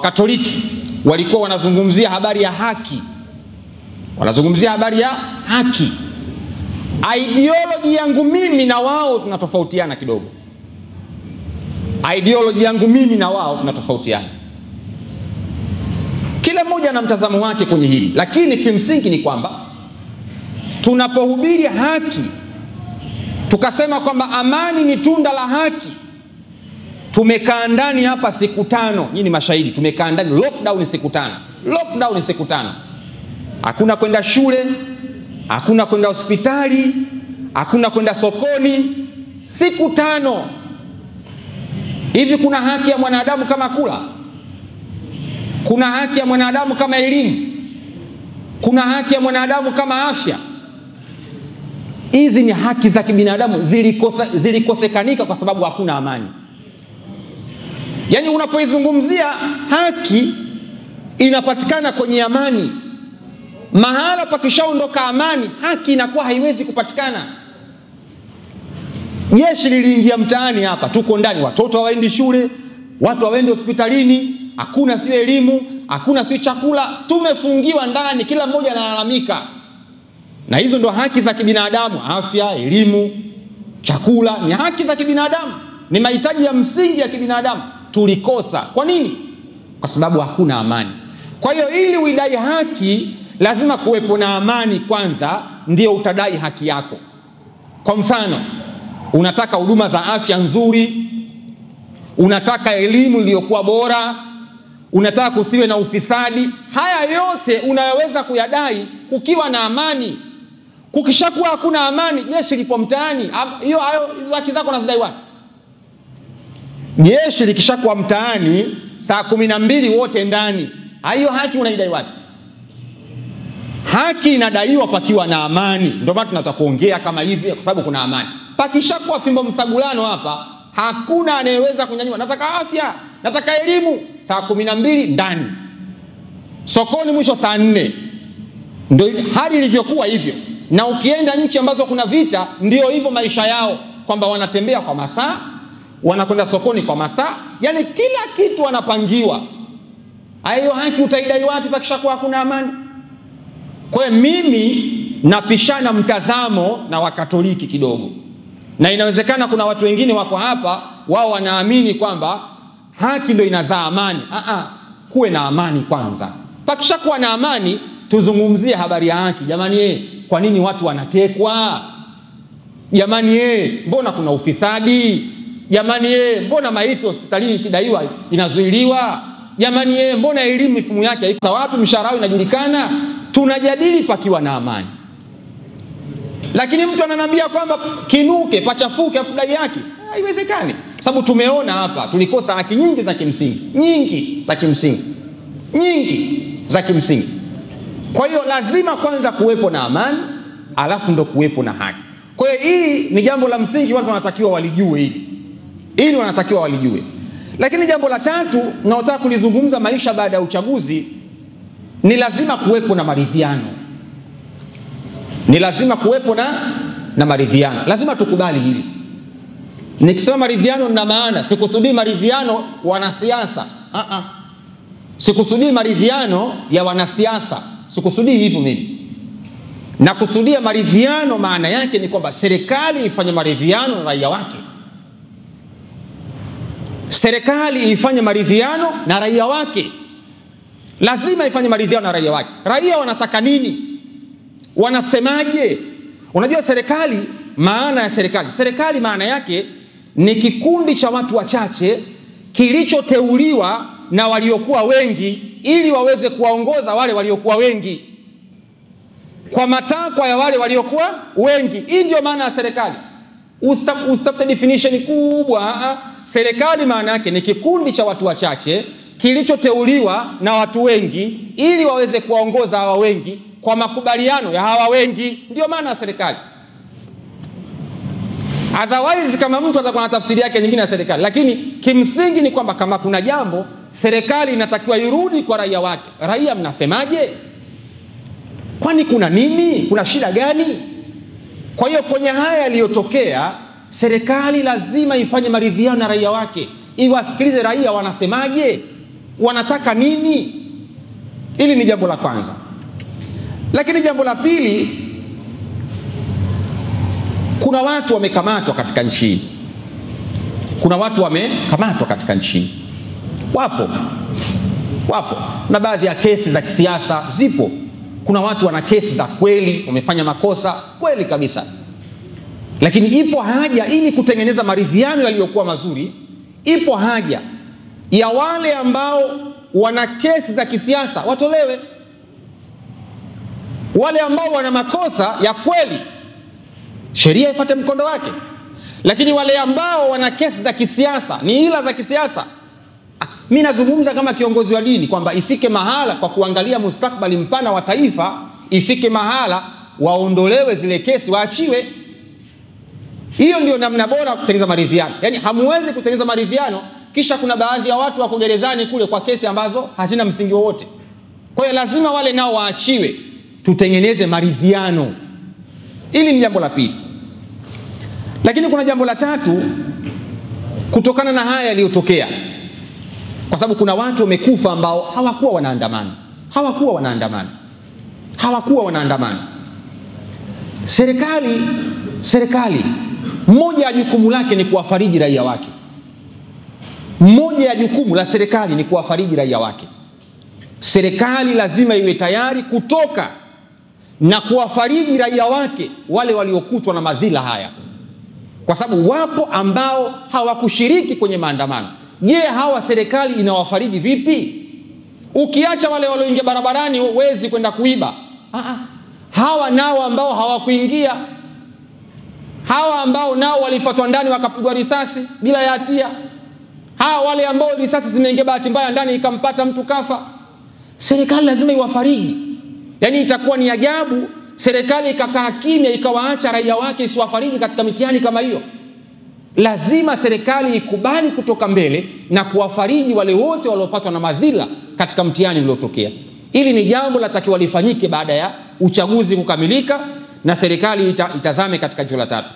Katoliki walikuwa wanazungumzia habari ya haki. Ideology yangu mimi na wao tunatofautiana kidogo. Kila mmoja ana mtazamo wake kwenye hili, lakini kimsingi ni kwamba tunapohubiri haki, tukasema kwamba amani ni tunda la haki, tumekaa ndani hapa siku 5. Nyinyi ni mashahidi, tumekaa ndani, lockdown siku 5. Hakuna kwenda shule, hakuna kwenda hospitali, hakuna kwenda sokoni, siku 5. Hivi kuna haki ya mwanadamu kama kula? Kuna haki ya mwanadamu kama elimu? Kuna haki ya mwanadamu kama afya? Hizi ni haki za kibinadamu, zilikosekanika kwa sababu hakuna amani. Yani unapoizungumzia haki inapatikana kwenye amani. Mahala pakishaondoka amani, haki inakuwa haiwezi kupatikana. Jeshi liliingia mtaani hapa, tuko ndani, watoto hawaendi shule, watu hawaendi hospitalini, hakuna sio elimu, hakuna sio chakula, tumefungiwa ndani, kila mmoja analalamika. Na hizo ndo haki za kibinadamu. Afya, elimu, chakula ni haki za kibinadamu, ni mahitaji ya msingi ya kibinadamu. Tulikosa. Kwa nini? Kwa sababu hakuna amani. Kwa hiyo ili uidai haki lazima kuwepo na amani kwanza, ndio utadai haki yako. Kwa mfano, unataka huduma za afya nzuri, unataka elimu iliyokuwa bora, unataka kusiwe na ufisadi. Haya yote unayoweza kuyadai kukiwa na amani. Kukishakuwa hakuna amani, jeshi lipo mtaani, hizo haki zako unazidai wapi? Jeshi likishakuwa mtaani saa 12 wote ndani, hiyo haki unaidai wapi? Haki inadaiwa pakiwa na amani. Ndio maana tunataka kuongea kama hivi, kwa sababu kuna amani. Pakishakuwa fimbo msagulano hapa, hakuna anayeweza kunyanyua. Nataka afya, nataka elimu, saa 12 ndani. Sokoni mwisho saa 4. Ndio hali ilivyokuwa hivyo. Na ukienda nchi ambazo kuna vita, ndio hivyo maisha yao, kwamba wanatembea kwa masaa, wanakwenda sokoni kwa masaa, yani kila kitu wanapangiwa. Hayo haki utaidai wapi pakishakuwa hakuna amani? Kwa hiyo mimi napishana mtazamo na Wakatoliki kidogo, na inawezekana kuna watu wengine wako hapa, wao wanaamini kwamba haki ndio inazaa amani. Kuwe na amani kwanza, pakishakuwa na amani tuzungumzie habari ya haki. Jamani, kwa nini watu wanatekwa? Jamani, mbona kuna ufisadi? Jamani, mbona maiti hospitalini ikidaiwa inazuiliwa? Jamani, mbona elimu mifumo yake haiko wapi? Mshahara inajulikana. Tunajadili pakiwa na amani. Lakini mtu ananiambia kwamba kinuke, pachafuke afu dai yake, haiwezekani. Sababu tumeona hapa tulikosa haki nyingi za kimsingi. Kwa hiyo lazima kwanza kuwepo na amani, alafu ndo kuwepo na haki. Kwa hiyo hii ni jambo la msingi, watu wanatakiwa walijue hili wanatakiwa walijue. Lakini jambo la tatu naotaka kulizungumza, maisha baada ya uchaguzi, ni lazima kuwepo na maridhiano. Ni lazima kuwepo na maridhiano. Lazima tukubali hili. Nikisema maridhiano na maana, sikusudii maridhiano wanasiasa. Sikusudii maridhiano ya wanasiasa. Sikusudii hivyo mimi. Na kusudia maridhiano maana yake ni kwamba serikali ifanye maridhiano na raia wake. Serikali ifanye maridhiano na raia wake. Lazima ifanye maridhiano na raia wake. Raia wanataka nini? Wanasemaje? Unajua serikali, maana ya serikali maana yake ni kikundi cha watu wachache kilichoteuliwa na waliokuwa wengi ili waweze kuwaongoza wale waliokuwa wengi kwa matakwa ya wale waliokuwa wengi. Hii ndio maana ya serikali. Usitafute definition kubwa. Serikali maana yake ni kikundi cha watu wachache kilichoteuliwa na watu wengi ili waweze kuwaongoza hawa wengi kwa makubaliano ya hawa wengi. Ndio maana ya serikali. Otherwise kama mtu atakuwa na tafsiri yake nyingine ya serikali, lakini kimsingi ni kwamba kama kuna jambo, serikali inatakiwa irudi kwa raia wake. Raia mnasemaje? Kwani kuna nini? Kuna shida gani? Kwa hiyo kwenye haya yaliyotokea, serikali lazima ifanye maridhiano na raia wake, iwasikilize raia wanasemaje, wanataka nini. Hili ni jambo la kwanza. Lakini jambo la pili, kuna watu wamekamatwa katika nchi. Wapo. Na baadhi ya kesi za kisiasa zipo. Kuna watu wana kesi za kweli, wamefanya makosa kweli kabisa. Lakini ipo haja, ili kutengeneza maridhiano yaliyokuwa mazuri, ipo haja ya wale ambao wana kesi za kisiasa watolewe. Wale ambao wana makosa ya kweli, sheria ifuate mkondo wake. Lakini wale ambao wana kesi za kisiasa, ni ila za kisiasa, mimi nazungumza kama kiongozi wa dini kwamba ifike mahala, kwa kuangalia mustakabali mpana wa taifa, ifike mahala waondolewe zile kesi, waachiwe. Hiyo ndio namna bora kutengeneza maridhiano. Yaani hamwezi kutengeneza maridhiano kisha kuna baadhi ya watu wako gerezani kule kwa kesi ambazo hazina msingi wowote. Kwa hiyo lazima wale nao waachiwe, tutengeneze maridhiano. Hili ni jambo la pili. Lakini kuna jambo la tatu, kutokana na haya yaliyotokea, kwa sababu kuna watu wamekufa ambao hawakuwa wanaandamana. Serikali moja ya jukumu lake ni kuwafariji raia wake. Moja ya jukumu la serikali ni kuwafariji raia wake. Serikali lazima iwe tayari kutoka na kuwafariji raia wake wale waliokutwa na madhila haya, kwa sababu wapo ambao hawakushiriki kwenye maandamano. Je, hawa serikali inawafariji vipi? Ukiacha wale walioingia barabarani wezi kwenda kuiba, hawa nao ambao hawakuingia, hawa ambao nao walifuatwa ndani wakapigwa risasi bila ya hatia, hawa wale ambao risasi zimeingia bahati mbaya ndani ikampata mtu kafa, serikali lazima iwafariji. Yaani itakuwa ni ajabu serikali ikakaa kimya ikawaacha raia wake isiwafariji katika mitihani kama hiyo. Lazima serikali ikubali kutoka mbele na kuwafariji wale wote waliopatwa na madhila katika mtihani uliotokea. Hili ni jambo latakiwa lifanyike baada ya uchaguzi kukamilika, na serikali itazame katika jicho la tatu.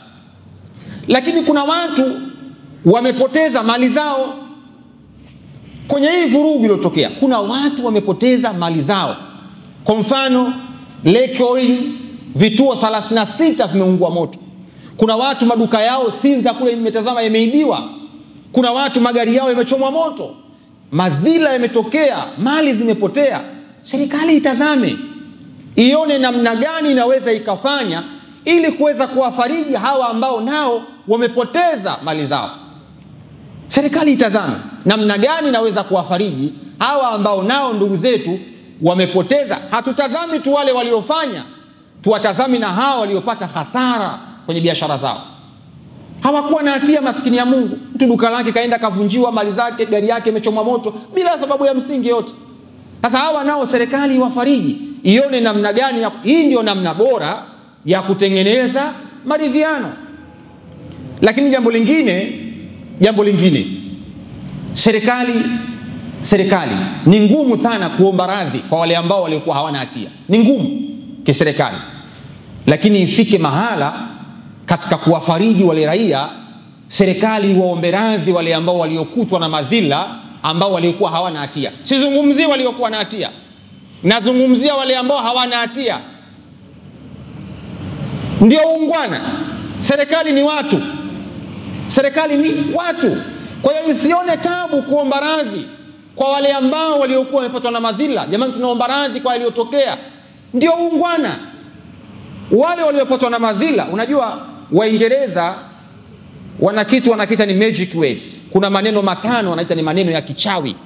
Lakini kuna watu wamepoteza mali zao kwenye hii vurugu iliyotokea. Kuna watu wamepoteza mali zao. Kwa mfano, Lake Oil, vituo 36 vimeungua moto. Kuna watu maduka yao Sinza kule nimetazama yameibiwa. Kuna watu magari yao yamechomwa moto. Madhila yametokea, mali zimepotea. Serikali itazame, ione namna gani inaweza ikafanya ili kuweza kuwafariji hawa ambao nao wamepoteza mali zao. Serikali itazame namna gani inaweza kuwafariji hawa ambao nao ndugu zetu wamepoteza. Hatutazami tu wale waliofanya, tuwatazami na hawa waliopata hasara kwenye biashara zao. Hawakuwa na hatia, maskini ya Mungu. Mtu duka lake kaenda kavunjiwa mali zake, gari yake imechomwa moto bila sababu ya msingi yote. Sasa hawa nao serikali iwafariji, ione namna gani hii ndio namna bora ya kutengeneza maridhiano. Lakini jambo lingine, serikali ni ngumu sana kuomba radhi kwa wale ambao walikuwa hawana hatia. Ni ngumu kiserikali. Lakini ifike mahala katika kuwafariji wale raia, serikali waombe radhi wale ambao waliokutwa na madhila, ambao walikuwa hawana hatia. Sizungumzii waliokuwa na hatia, nazungumzia wale ambao hawana hatia. Ndio ungwana. Serikali ni watu. Kwa hiyo isione tabu kuomba radhi kwa wale ambao waliokuwa wamepatwa na madhila. Jamani, tunaomba radhi kwa yaliyotokea. Ndio ungwana. Wale waliopatwa na madhila, unajua Waingereza wana kitu wanakiita ni magic words. Kuna maneno matano wanaita ni maneno ya kichawi,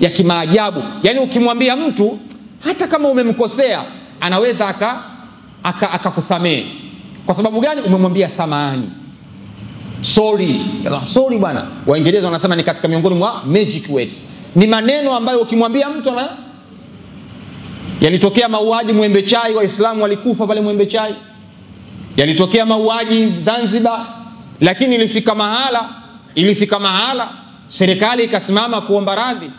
ya kimaajabu. Yaani ukimwambia mtu hata kama umemkosea anaweza akakusamehe. Kwa sababu gani? Umemwambia samahani, sorry bwana. Waingereza wanasema ni katika miongoni mwa magic words. Ni maneno ambayo ukimwambia mtu yalitokea mauaji Mwembe Chai, Waislamu walikufa pale Mwembe Chai. Yalitokea mauaji Zanzibar, lakini ilifika mahala serikali ikasimama kuomba radhi.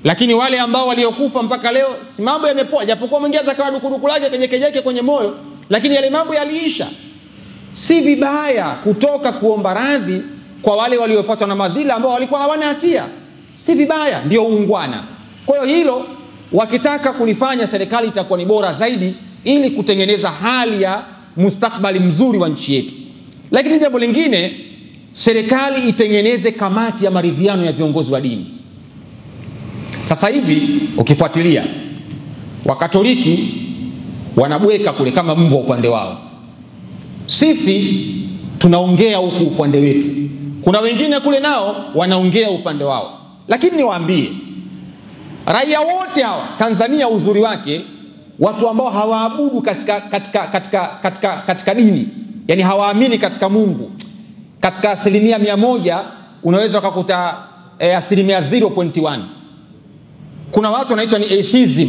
Lakini wale ambao waliokufa mpaka leo si mambo yamepoa, japokuwa mwingeza kwa dukuduku lake kejeke kwenye moyo, lakini yale mambo yaliisha. Si vibaya kutoka kuomba radhi kwa wale waliopatwa na madhila ambao walikuwa hawana hatia. Si vibaya, ndio uungwana. Kwa hiyo hilo wakitaka kulifanya, serikali itakuwa ni bora zaidi ili kutengeneza hali ya mustakbali mzuri wa nchi yetu. Lakini jambo lingine, serikali itengeneze kamati ya maridhiano ya viongozi wa dini. Sasa hivi ukifuatilia, Wakatoliki wanabweka kule kama mbwa upande wao. Sisi tunaongea huku upande wetu. Kuna wengine kule nao wanaongea upande wao. Lakini niwaambie, raia wote hawa Tanzania, uzuri wake, watu ambao hawaabudu katika dini, yani hawaamini katika Mungu, katika 100% unaweza kukuta 0.1. Kuna watu wanaitwa ni atheism,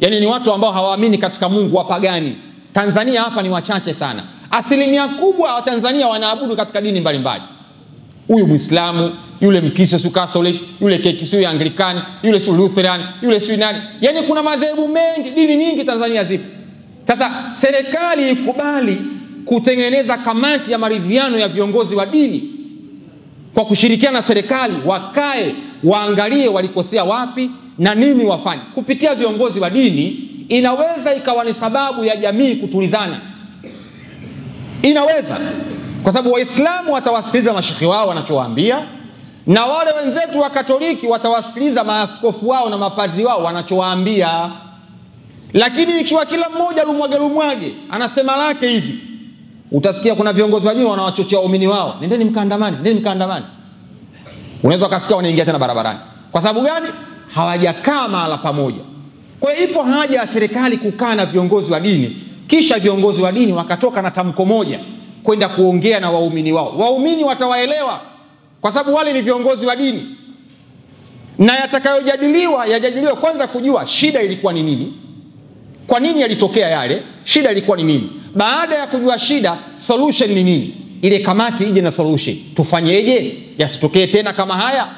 yani ni watu ambao hawaamini katika Mungu, wapagani. Tanzania hapa ni wachache sana. 100% wa Tanzania wanaabudu katika dini mbalimbali. Huyu Muislamu, yule Mkristo, su Catholic, yule Kekisi, Anglikani, yule su Lutheran, yule su nani. Yani kuna madhehebu mengi, dini nyingi Tanzania zipo. Sasa serikali ikubali kutengeneza kamati ya maridhiano ya viongozi wa dini, kwa kushirikiana na serikali, wakae waangalie walikosea wapi na nini wafanye. Kupitia viongozi wa dini inaweza ikawa ni sababu ya jamii kutulizana. Inaweza, kwa sababu Waislamu watawasikiliza mashekhi wao wanachowaambia, na wale wenzetu wa Katoliki watawasikiliza maaskofu wao na mapadri wao wanachowaambia. Lakini ikiwa kila mmoja lumwage anasema lake hivi, utasikia kuna viongozi wa dini wanawachochea waumini wao, nendeni mkaandamane. Unaweza ukasikia wanaingia tena barabarani. Kwa sababu gani? Hawajakaa mahala pamoja. Kwa hiyo ipo haja ya serikali kukaa na viongozi wa dini, kisha viongozi wa dini wakatoka na tamko moja kwenda kuongea na waumini wao. Waumini watawaelewa, kwa sababu wale ni viongozi wa dini. Na yajadiliwa kwanza kujua shida ilikuwa ni nini, kwa nini yalitokea yale, shida ilikuwa ni nini. Baada ya kujua shida, solution ni nini, ile kamati ije na solution. Tufanyeje yasitokee tena kama haya?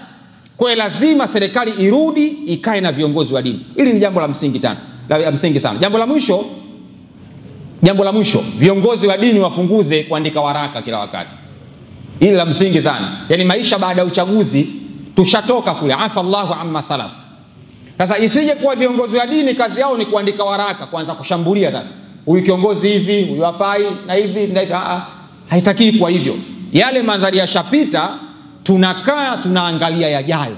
Kwa lazima serikali irudi ikae na viongozi wa dini. Hili ni jambo la msingi sana. Jambo la mwisho Jambo la mwisho, viongozi wa dini wapunguze kuandika waraka kila wakati. Hili la msingi sana. Yaani maisha baada ya uchaguzi tushatoka kule, afa Allahu amma salaf. Sasa isije kuwa viongozi wa dini kazi yao ni kuandika waraka, kuanza kushambulia sasa. Huyu kiongozi hivi, huyu hafai na hivi na hivi. Haitaki kuwa hivyo. Yale mandhari yashapita, tunakaa tunaangalia yajayo.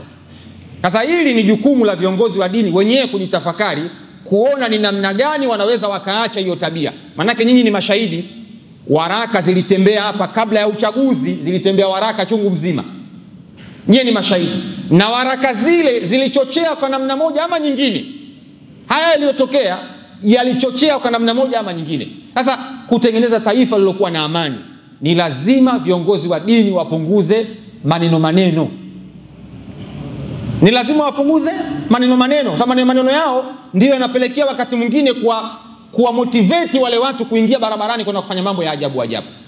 Sasa hili ni jukumu la viongozi wa dini wenyewe kujitafakari, kuona ni namna gani wanaweza wakaacha hiyo tabia. Manake nyinyi ni mashahidi, waraka zilitembea hapa kabla ya uchaguzi, zilitembea waraka chungu mzima. Nyinyi ni mashahidi. Na waraka zile zilichochea kwa namna moja ama nyingine. Haya yaliyotokea yalichochea kwa namna moja ama nyingine. Sasa kutengeneza taifa lilokuwa na amani, ni lazima viongozi wa dini wapunguze maneno. Ni lazima wapunguze maneno. Sababu maneno yao ndio yanapelekea wakati mwingine kuwa motivate wale watu kuingia barabarani kwenda kufanya mambo ya ajabu.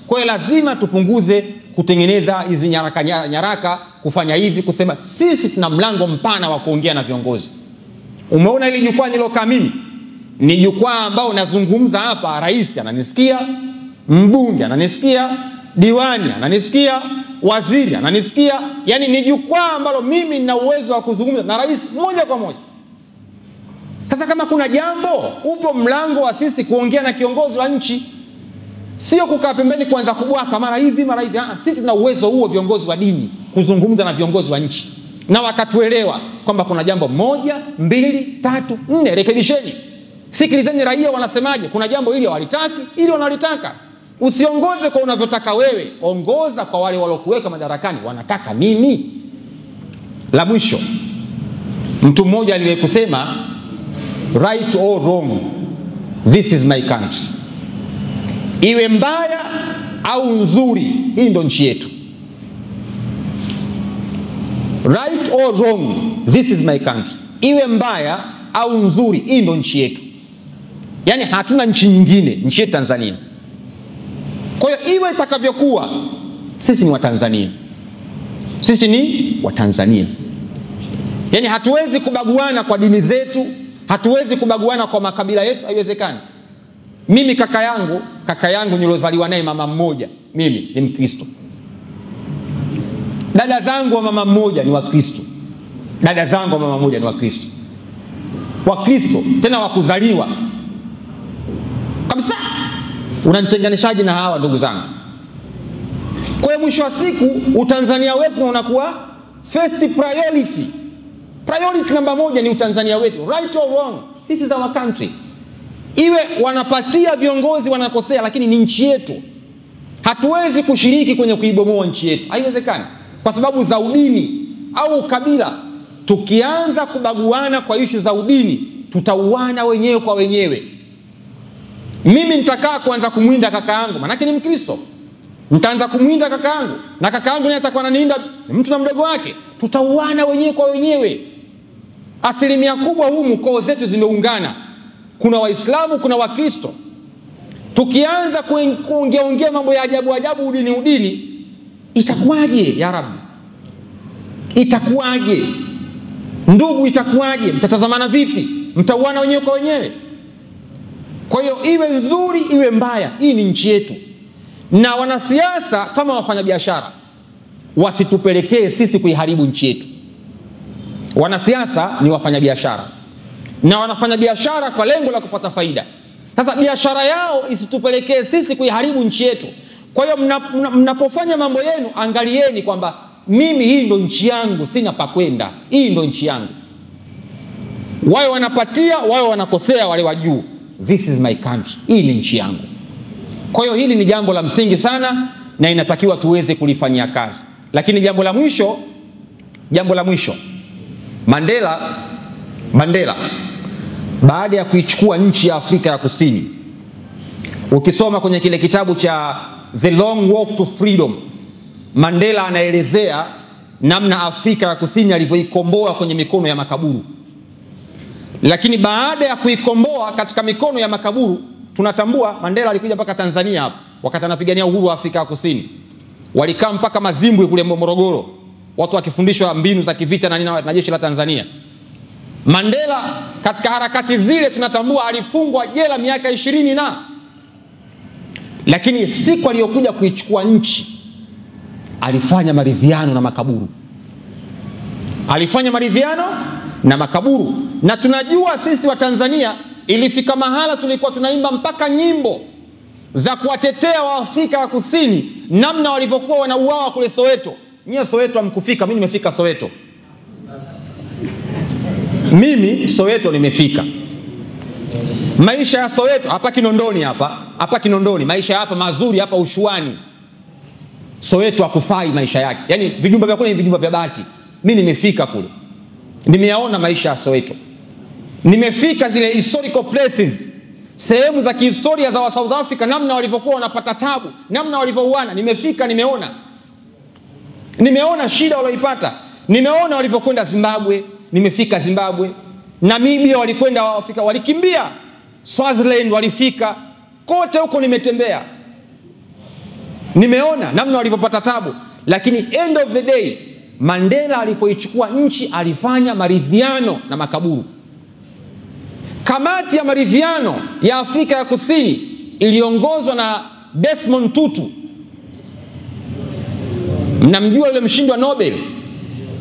Kwa hiyo lazima tupunguze kutengeneza hizi nyaraka, kufanya hivi, kusema sisi tuna mlango mpana wa kuongea na viongozi. Umeona hili jukwaa nilokaa mimi? Ni jukwaa ambao nazungumza hapa, rais ananisikia, mbunge ananisikia, diwani ananisikia, waziri ananisikia. Yani ni jukwaa ambalo mimi nina uwezo wa kuzungumza na rais moja kwa moja. Sasa kama kuna jambo, upo mlango wa sisi kuongea na kiongozi wa nchi. Sio kukaa pembeni kuanza kubwaka mara hivi. Sisi tuna uwezo huo viongozi wa dini kuzungumza na viongozi wa nchi. Na wakatuelewa kwamba kuna jambo 1, 2, 3, 4, rekebisheni. Sikilizeni raia wanasemaje, kuna jambo hili hawalitaki, ili wanalitaka. Usiongoze kwa unavyotaka wewe, ongoza kwa wale walokuweka madarakani wanataka nini. La mwisho, mtu mmoja aliwahi kusema, right or wrong, this is my country. Iwe mbaya au nzuri, hii ndo nchi yetu. Right or wrong, this is my country. Iwe mbaya au nzuri, hii ndo nchi yetu. Yani hatuna nchi nyingine, nchi yetu Tanzania. Kwa hiyo iwe itakavyokuwa, sisi ni Watanzania. Sisi ni Watanzania. Yani hatuwezi kubaguana kwa dini zetu, hatuwezi kubaguana kwa makabila yetu, haiwezekani. Mimi kaka yangu nilozaliwa naye mama mmoja, mimi ni Mkristo. Dada zangu wa mama mmoja ni Wakristo. Wakristo tena wakuzaliwa. Kabisa. Unanitenganishaje na hawa ndugu zangu? Kwa hiyo mwisho wa siku Utanzania wetu unakuwa first priority. Priority namba 1 ni Utanzania wetu. Right or wrong, this is our country. Iwe wanapatia viongozi wanakosea, lakini ni nchi yetu. Hatuwezi kushiriki kwenye kuibomoa nchi yetu. Haiwezekani. Kwa sababu za udini au kabila. Tukianza kubaguana kwa ishu za udini, tutauana wenyewe kwa wenyewe. Mimi nitakaa kuanza kumwinda kaka yangu, manake ni Mkristo. Nitaanza kumwinda kaka yangu, na kaka yangu naye atakuwa ananiinda, mtu na mdogo wake. Tutauana wenyewe kwa wenyewe. Asilimia kubwa humu koo zetu zimeungana. Kuna Waislamu, kuna Wakristo. Tukianza kuongea mambo ya ajabu udini, itakuwaje ya Rabbi? Itakuwaje? Ndugu, itakuwaje? Mtatazamana vipi? Mtauana wenyewe kwa wenyewe. Kwa hiyo iwe nzuri iwe mbaya, hii ni nchi yetu. Na wanasiasa kama wafanyabiashara wasitupelekee sisi kuiharibu nchi yetu. Wanasiasa ni wafanyabiashara, na wanafanya biashara kwa lengo la kupata faida. Sasa biashara yao isitupelekee sisi kuiharibu nchi yetu. Kwa hiyo mnapofanya mambo yenu, angalieni kwamba mimi hii ndo nchi yangu, sina pa kwenda. Hii ndo nchi yangu. Wao wanapatia, wao wanakosea wale wa juu. This is my country. Hii ni nchi yangu. Kwa hiyo hili ni jambo la msingi sana na inatakiwa tuweze kulifanyia kazi. Lakini jambo la mwisho, Mandela baada ya kuichukua nchi ya Afrika ya Kusini, ukisoma kwenye kile kitabu cha The Long Walk to Freedom, Mandela anaelezea namna Afrika ya Kusini alivyoikomboa kwenye mikono ya makaburu. Lakini baada ya kuikomboa katika mikono ya makaburu, tunatambua Mandela alikuja mpaka Tanzania hapa wakati anapigania uhuru wa Afrika ya Kusini. Walikaa mpaka Mazimbwe kule Morogoro, watu wakifundishwa mbinu za kivita na jeshi la Tanzania. Mandela katika harakati zile tunatambua alifungwa jela miaka 20 Lakini siku aliyokuja kuichukua nchi alifanya maridhiano na makaburu. Alifanya maridhiano na makaburu. Na tunajua sisi wa Tanzania ilifika mahala tulikuwa tunaimba mpaka nyimbo za kuwatetea wa Afrika ya Kusini namna walivyokuwa wanauawa kule Soweto. Nyie Soweto hamkufika, mimi nimefika Soweto. Mimi Soweto nimefika. Maisha ya Soweto hapa Kinondoni hapa Kinondoni, maisha hapa mazuri hapa Ushuani. Soweto hakufai maisha yake. Yaani vijumba vya kule ni vijumba vya bati. Mimi nimefika kule. Nimeyaona maisha ya Soweto. Nimefika zile historical places, sehemu za kihistoria za wa South Africa, namna walivyokuwa wanapata tabu, namna walivyouana. Nimefika, nimeona shida walioipata. Nimeona walivyokwenda Zimbabwe, nimefika Zimbabwe. Namibia walikwenda Afrika, walikimbia. Swaziland walifika. Kote huko nimetembea. Nimeona namna walivyopata tabu. Lakini end of the day, Mandela alipoichukua nchi alifanya maridhiano na makaburu. Kamati ya maridhiano ya Afrika ya Kusini iliongozwa na Desmond Tutu. Mnamjua yule mshindi wa Nobel,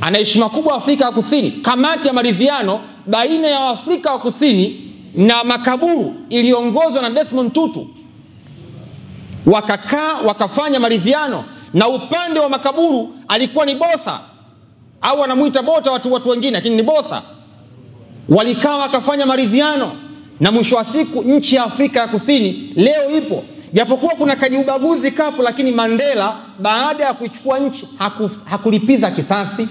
ana heshima kubwa Afrika ya Kusini. Kamati ya maridhiano baina ya Afrika ya Kusini na makaburu iliongozwa na Desmond Tutu. Wakakaa wakafanya maridhiano, na upande wa makaburu alikuwa ni Botha, au anamuita Botha watu wengine, lakini ni Botha. Walikaa wakafanya maridhiano, na mwisho wa siku nchi ya Afrika ya Kusini leo ipo. Japokuwa kuna kajiubaguzi kapo, lakini Mandela baada ya kuichukua nchi hakulipiza kisasi.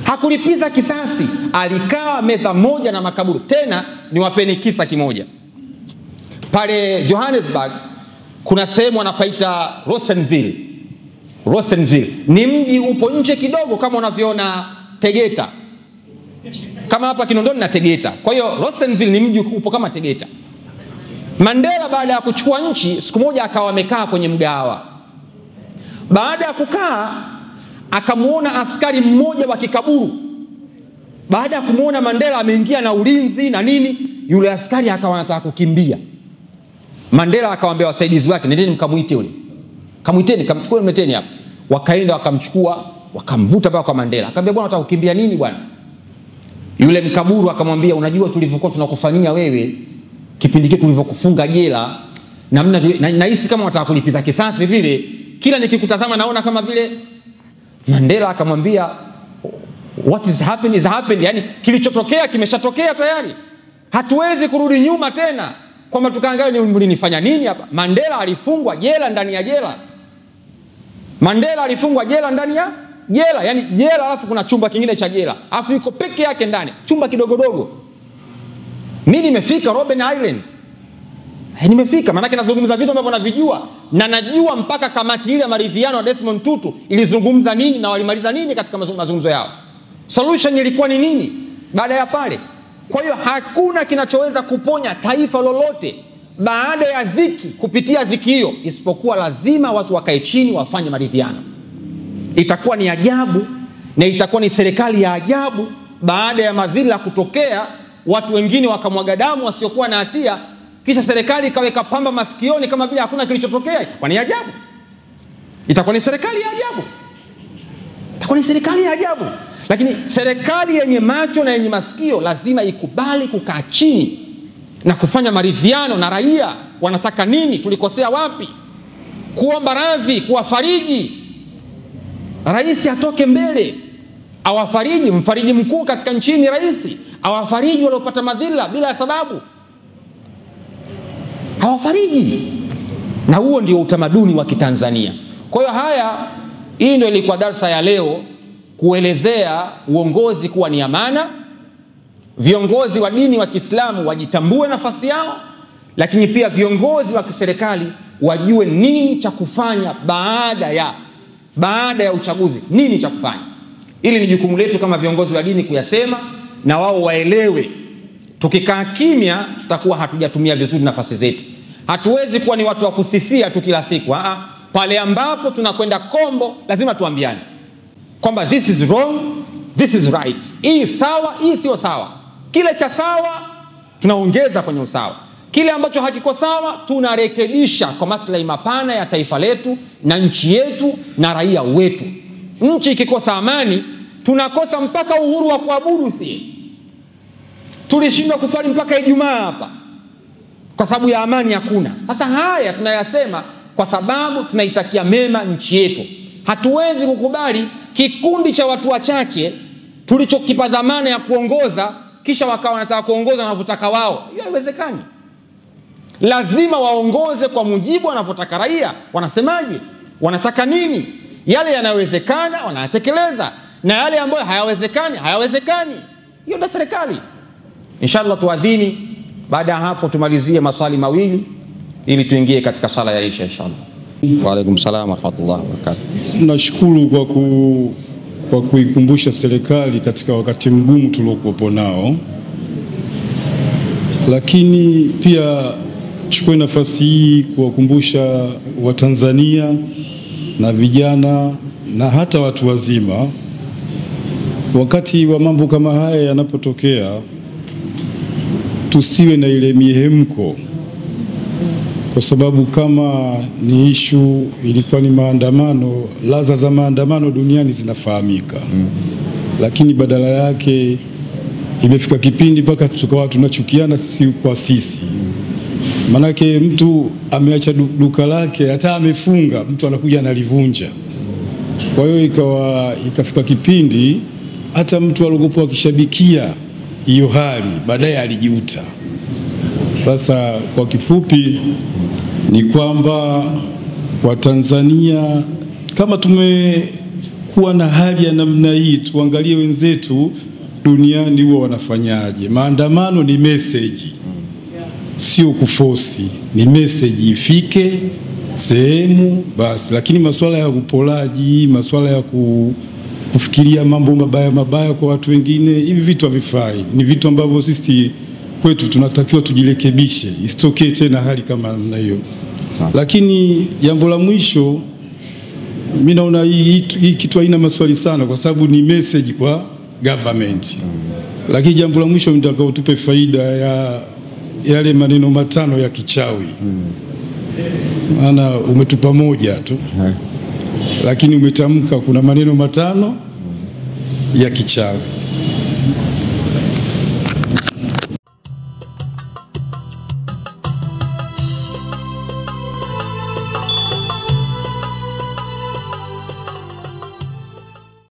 Hakulipiza kisasi, alikaa meza moja na makaburu. Tena niwapeni kisa kimoja. Pale Johannesburg kuna sehemu wanapaita Rostenville. Ni mji upo nje kidogo kama unavyoona Tegeta. Kama hapa Kinondoni na Tegeta. Kwa hiyo Rostenville ni mji upo kama Tegeta. Mandela baada ya kuchukua nchi, siku moja akawa amekaa kwenye mgahawa. Baada ya kukaa akamuona askari mmoja wa kikaburu. Baada ya kumuona Mandela ameingia na ulinzi na nini, yule askari akawa anataka kukimbia. Mandela akawaambia wasaidizi wake, nendeni mkamuite yule. Kamuiteni, kamchukue mleteni hapa. Wakaenda wakamchukua, wakamvuta mpaka kwa Mandela. Akamwambia, bwana unataka kukimbia nini bwana? Yule mkaburu akamwambia, unajua tulivyokuwa tunakufanyia wewe kipindi kile tulivyokufunga jela, namna nahisi kama unataka kulipiza kisasi vile. Kila nikikutazama naona kama vile. Mandela akamwambia, what is happening is happened. Yani kilichotokea kimeshatokea tayari. Hatuwezi kurudi nyuma tena kwamba tukaangalia mlinifanya nini hapa. Mandela alifungwa jela ndani ya jela. Mandela alifungwa jela ndani ya jela. Yani jela alafu kuna chumba kingine cha jela. Alafu yuko peke yake ndani. Chumba kidogodogo. Mimi nimefika Robben Island. Nimefika, maana yake nazungumza vitu ambavyo navijua, na najua mpaka kamati ile ya maridhiano ya Desmond Tutu ilizungumza nini na walimaliza nini katika mazungumzo yao. Solution ilikuwa ni nini baada ya pale? Kwa hiyo hakuna kinachoweza kuponya taifa lolote baada ya dhiki kupitia dhiki hiyo isipokuwa lazima watu wakae chini wafanye maridhiano. Itakuwa ni ajabu na itakuwa ni serikali ya ajabu baada ya madhila kutokea, watu wengine wakamwaga damu wasiokuwa na hatia, kisha serikali ikaweka pamba masikioni kama vile hakuna kilichotokea. Itakuwa ni ajabu. Itakuwa ni serikali ya ajabu. Itakuwa ni serikali ya ajabu. Lakini serikali yenye macho na yenye masikio lazima ikubali kukaa chini na kufanya maridhiano na raia. Wanataka nini? Tulikosea wapi? Kuomba radhi, kuwafariji. Rais atoke mbele, awafariji. Mfariji mkuu katika nchini rais, awafariji waliopata madhila bila sababu. Hawafariji. Na huo ndio utamaduni wa Kitanzania. Kwa hiyo hii ndio ilikuwa darsa ya leo, kuelezea uongozi kuwa ni amana. Viongozi wa dini wa Kiislamu wajitambue nafasi yao, lakini pia viongozi wa kiserikali wajue nini cha kufanya baada ya uchaguzi. Nini cha kufanya? Ili ni jukumu letu kama viongozi wa dini kuyasema na wao waelewe. Tukikaa kimya tutakuwa hatujatumia vizuri nafasi zetu. Hatuwezi kuwa ni watu wa kusifia tu kila siku. Pale ambapo tunakwenda kombo lazima tuambiane kwamba this is wrong, this is right. Hii sawa, hii sio sawa. Kile cha sawa tunaongeza kwenye usawa. Kile ambacho hakiko sawa tunarekebisha kwa maslahi mapana ya taifa letu na nchi yetu na raia wetu. Nchi ikikosa amani, tunakosa mpaka uhuru wa kuabudu. Tulishindwa kuswali mpaka Ijumaa hapa kwa sababu ya amani hakuna. Sasa haya tunayasema kwa sababu tunaitakia mema nchi yetu. Hatuwezi kukubali kikundi cha watu wachache tulichokipa dhamana ya kuongoza kisha wakawa wanataka kuongoza wanavyotaka wao. Hiyo haiwezekani. Lazima waongoze kwa mujibu wanavyotaka raia. Wanasemaje? Wanataka nini? Yale yanayowezekana wanayatekeleza, na yale ambayo hayawezekani. Hiyo ndio serikali. Inshallah tuadhini, baada ya hapo tumalizie maswali mawili ili tuingie katika sala ya Isha inshallah. Wa alaikum salaam wa rahmatullahi wa barakatuh. Nashukuru kwa kuikumbusha serikali katika wakati mgumu tuliokuwa nao, lakini pia chukue nafasi hii kuwakumbusha Watanzania na vijana na hata watu wazima, wakati wa mambo kama haya yanapotokea, tusiwe na ile mihemko, kwa sababu kama ni ishu ilikuwa ni maandamano, laza za maandamano duniani zinafahamika. Lakini badala yake imefika kipindi mpaka tukawa tunachukiana sisi kwa sisi. Manake mtu ameacha duka lake, hata amefunga, mtu anakuja analivunja. Kwa hiyo ikafika kipindi hata mtu aliyokuwa akishabikia hiyo hali baadaye alijiuta. Sasa kwa kifupi ni kwamba Watanzania kama tumekuwa na hali ya namna hii, tuangalie wenzetu duniani huwa wanafanyaje. Maandamano ni message, sio kufosi, ni message ifike sehemu basi. Lakini masuala ya upolaji, masuala ya kufikiria mambo mabaya kwa watu wengine, hivi vitu havifai. Ni vitu ambavyo sisi kwetu tunatakiwa tujirekebishe, isitokee tena hali kama namna hiyo. Lakini jambo la mwisho, mimi naona hii kitu haina maswali sana kwa sababu ni message kwa government. Lakini jambo la mwisho nitakao tupe faida ya yale maneno matano ya kichawi. Maana umetupa moja tu, lakini umetamka kuna maneno matano ya kichawi.